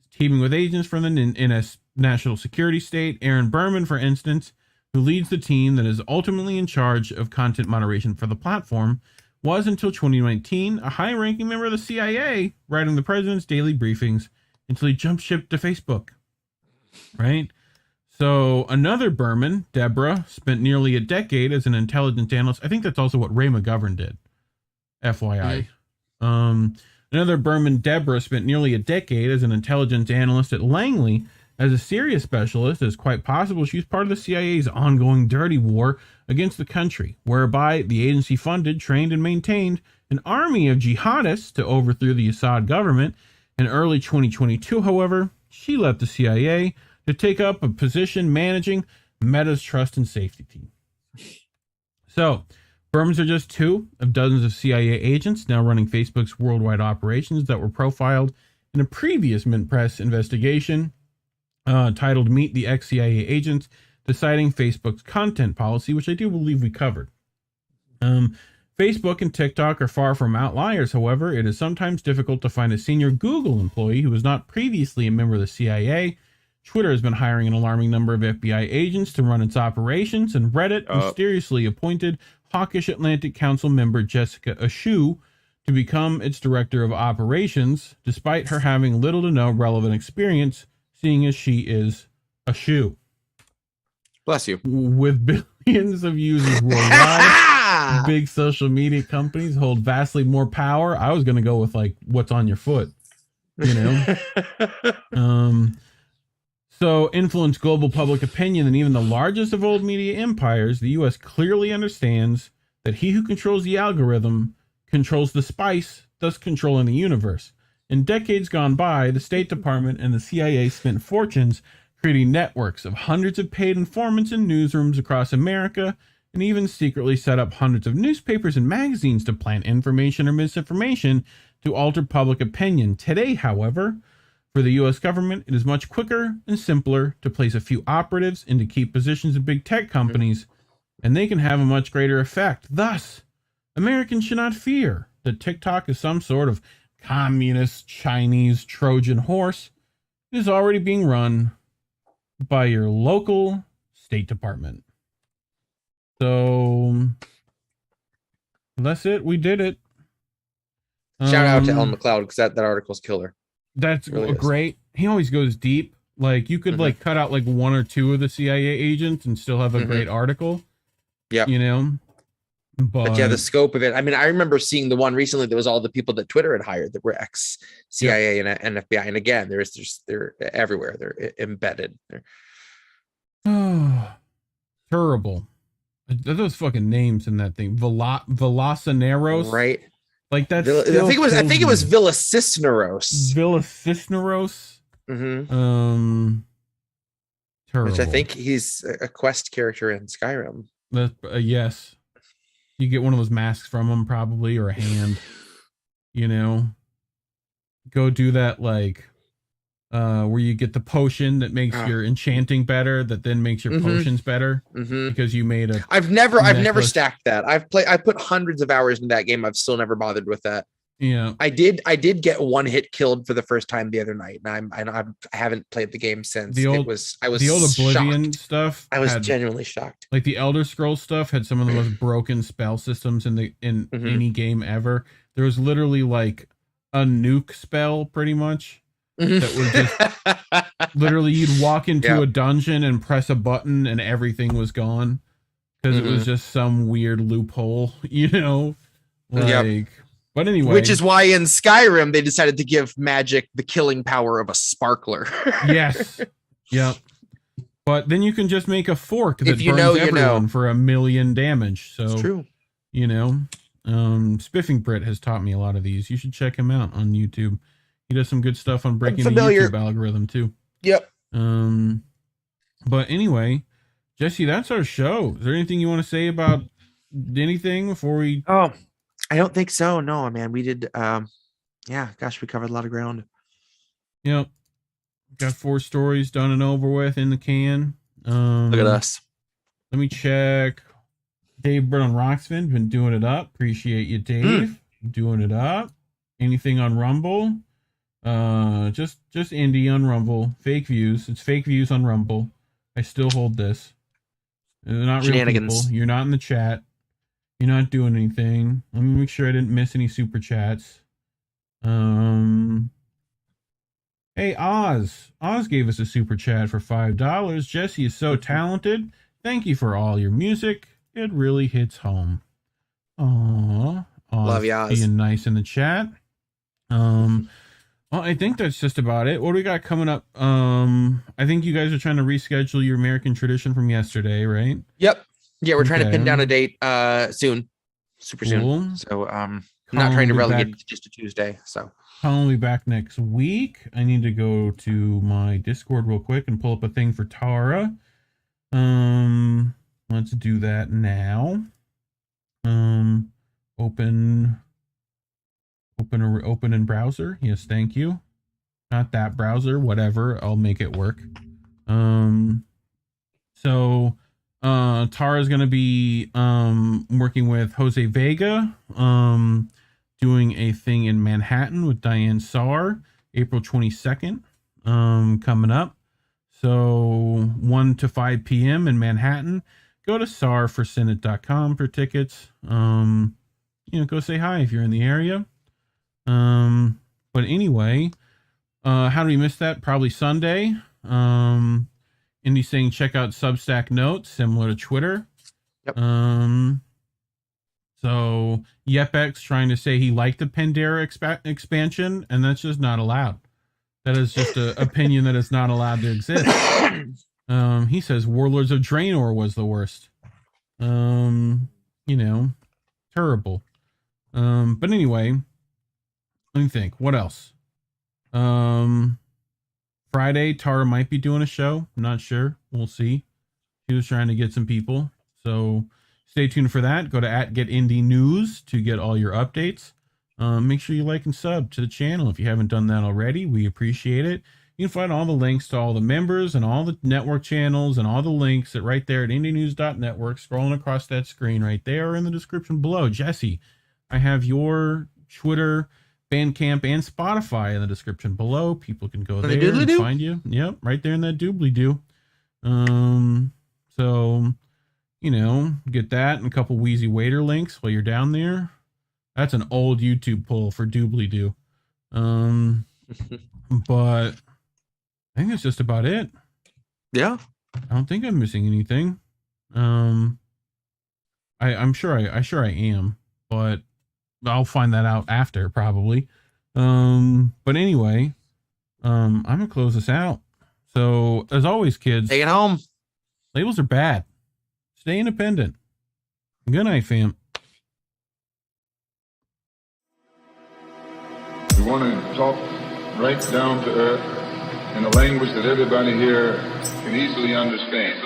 is teaming with agents from the national security state. Aaron Berman, for instance, who leads the team that is ultimately in charge of content moderation for the platform, was until 2019 a high-ranking member of the CIA, writing the president's daily briefings until he jumped ship to Facebook. Right? So another Berman, Deborah, spent nearly a decade as an intelligence analyst. I think that's also what Ray McGovern did, FYI. Another Berman, Deborah, spent nearly a decade as an intelligence analyst at Langley. As a Syria specialist, it's quite possible she was part of the CIA's ongoing dirty war against the country, whereby the agency funded, trained, and maintained an army of jihadists to overthrow the Assad government. In early 2022, however, she left the CIA to take up a position managing Meta's trust and safety team. So, Bermans are just two of dozens of CIA agents now running Facebook's worldwide operations that were profiled in a previous Mint Press investigation titled Meet the Ex-CIA Agents Deciding Facebook's Content Policy, which I do believe we covered. Facebook and TikTok are far from outliers, however. It is sometimes difficult to find a senior Google employee who was not previously a member of the CIA. Twitter has been hiring an alarming number of FBI agents to run its operations, and Reddit mysteriously appointed hawkish Atlantic Council member Jessica Ashew to become its director of operations, despite her having little to no relevant experience, seeing as she is a shoe. Bless you. With billions of users worldwide, big social media companies hold vastly more power. I was going to go with like what's on your foot, you know? So influence global public opinion and even the largest of old media empires. The U.S. clearly understands that he who controls the algorithm controls the spice, thus controlling the universe. In decades gone by, the State Department and the CIA spent fortunes creating networks of hundreds of paid informants in newsrooms across America, and even secretly set up hundreds of newspapers and magazines to plant information or misinformation to alter public opinion. Today, however, for the U.S. government, it is much quicker and simpler to place a few operatives into key positions in big tech companies, and they can have a much greater effect. Thus, Americans should not fear that TikTok is some sort of communist Chinese Trojan horse. It is already being run by your local State Department. So that's it. We did it. Shout out to Ellen McLeod, because that article's killer. That's really great. He always goes deep. Like you could like cut out like one or two of the CIA agents and still have a great article. Yeah. You know, but yeah, the scope of it. I mean, I remember seeing the one recently that was all the people that Twitter had hired that were ex-CIA and FBI. And again, they're everywhere. They're embedded. Oh, terrible. Those fucking names in that thing. Velocineros. Right. Like that. I think it was Villa-Cisneros. Villa-Cisneros. Terrible. Which I think he's a quest character in Skyrim. Yes. You get one of those masks from him, probably, or a hand. You know, go do that, like where you get the potion that makes your enchanting better, that then makes your potions better because you made a. I've never stacked that. I put hundreds of hours in that game. I've still never bothered with that. Yeah, I did get one hit killed for the first time the other night, and I haven't played the game since. The old Oblivion stuff. I was genuinely shocked. Like the Elder Scrolls stuff had some of the most broken spell systems in any game ever. There was literally like a nuke spell, pretty much. That was just literally you'd walk into a dungeon and press a button and everything was gone because it was just some weird loophole, you know. But anyway, which is why in Skyrim they decided to give magic the killing power of a sparkler. Yes. Yep. But then you can just make a fork that burns everyone for 1,000,000 damage. So it's true. You know, Spiffing Brit has taught me a lot of these. You should check him out on YouTube. He does some good stuff on breaking the YouTube algorithm too. Yep. But anyway, Jesse, that's our show. Is there anything you want to say about anything before we? Oh, I don't think so. No, man, we did. Yeah, gosh, we covered a lot of ground. Yep. Got 4 stories done and over with in the can. Look at us. Let me check. Dave Bird on Rocksfin, been doing it up. Appreciate you, Dave. Doing it up. Anything on Rumble? Just indie on Rumble. Fake views. It's fake views on Rumble. I still hold this. They're not real people. You're not in the chat. You're not doing anything. Let me make sure I didn't miss any super chats. Hey, Oz. Oz gave us a super chat for $5. Jesse is so talented. Thank you for all your music. It really hits home. Aww. Oz, love you, Oz. Being nice in the chat. Well, I think that's just about it. What do we got coming up? I think you guys are trying to reschedule your American tradition from yesterday, right? Yep. Yeah, we're trying to pin down a date soon. Super soon. So I'm not trying to relegate it to just a Tuesday. So Collin will be back next week. I need to go to my Discord real quick and pull up a thing for Tara. Let's do that now. Open in browser. Yes, thank you. Not that browser, whatever. I'll make it work. So Tara's gonna be working with Jose Vega, doing a thing in Manhattan with Diane Saar, April 22nd, coming up. So 1 to 5 p.m. in Manhattan. Go to saarforsenate.com for tickets. Go say hi if you're in the area. But anyway, how do we miss that? Probably Sunday. Indy saying check out Substack notes, similar to Twitter. Yep. So Yepex trying to say he liked the Pandera expansion, and that's just not allowed. That is just an opinion that is not allowed to exist. He says Warlords of Draenor was the worst. Terrible. But anyway, let me think. What else? Friday, Tara might be doing a show. I'm not sure. We'll see. She was trying to get some people. So stay tuned for that. Go to @GetIndyNews to get all your updates. Make sure you like and sub to the channel if you haven't done that already. We appreciate it. You can find all the links to all the members and all the network channels and all the links right there at indienews.network. Scrolling across that screen right there in the description below. Jesse, I have your Twitter, Bandcamp, and Spotify in the description below. People can go there and find you. Yep, right there in that doobly-doo. So, get that and a couple Wheezy Waiter links while you're down there. That's an old YouTube pull for doobly-doo. But I think that's just about it. Yeah. I don't think I'm missing anything. I'm sure I am, but I'll find that out after probably. But anyway, I'm gonna close this out. So as always, kids, take it home. Labels are bad. Stay independent. Good night, fam. We want to talk right down to earth in a language that everybody here can easily understand.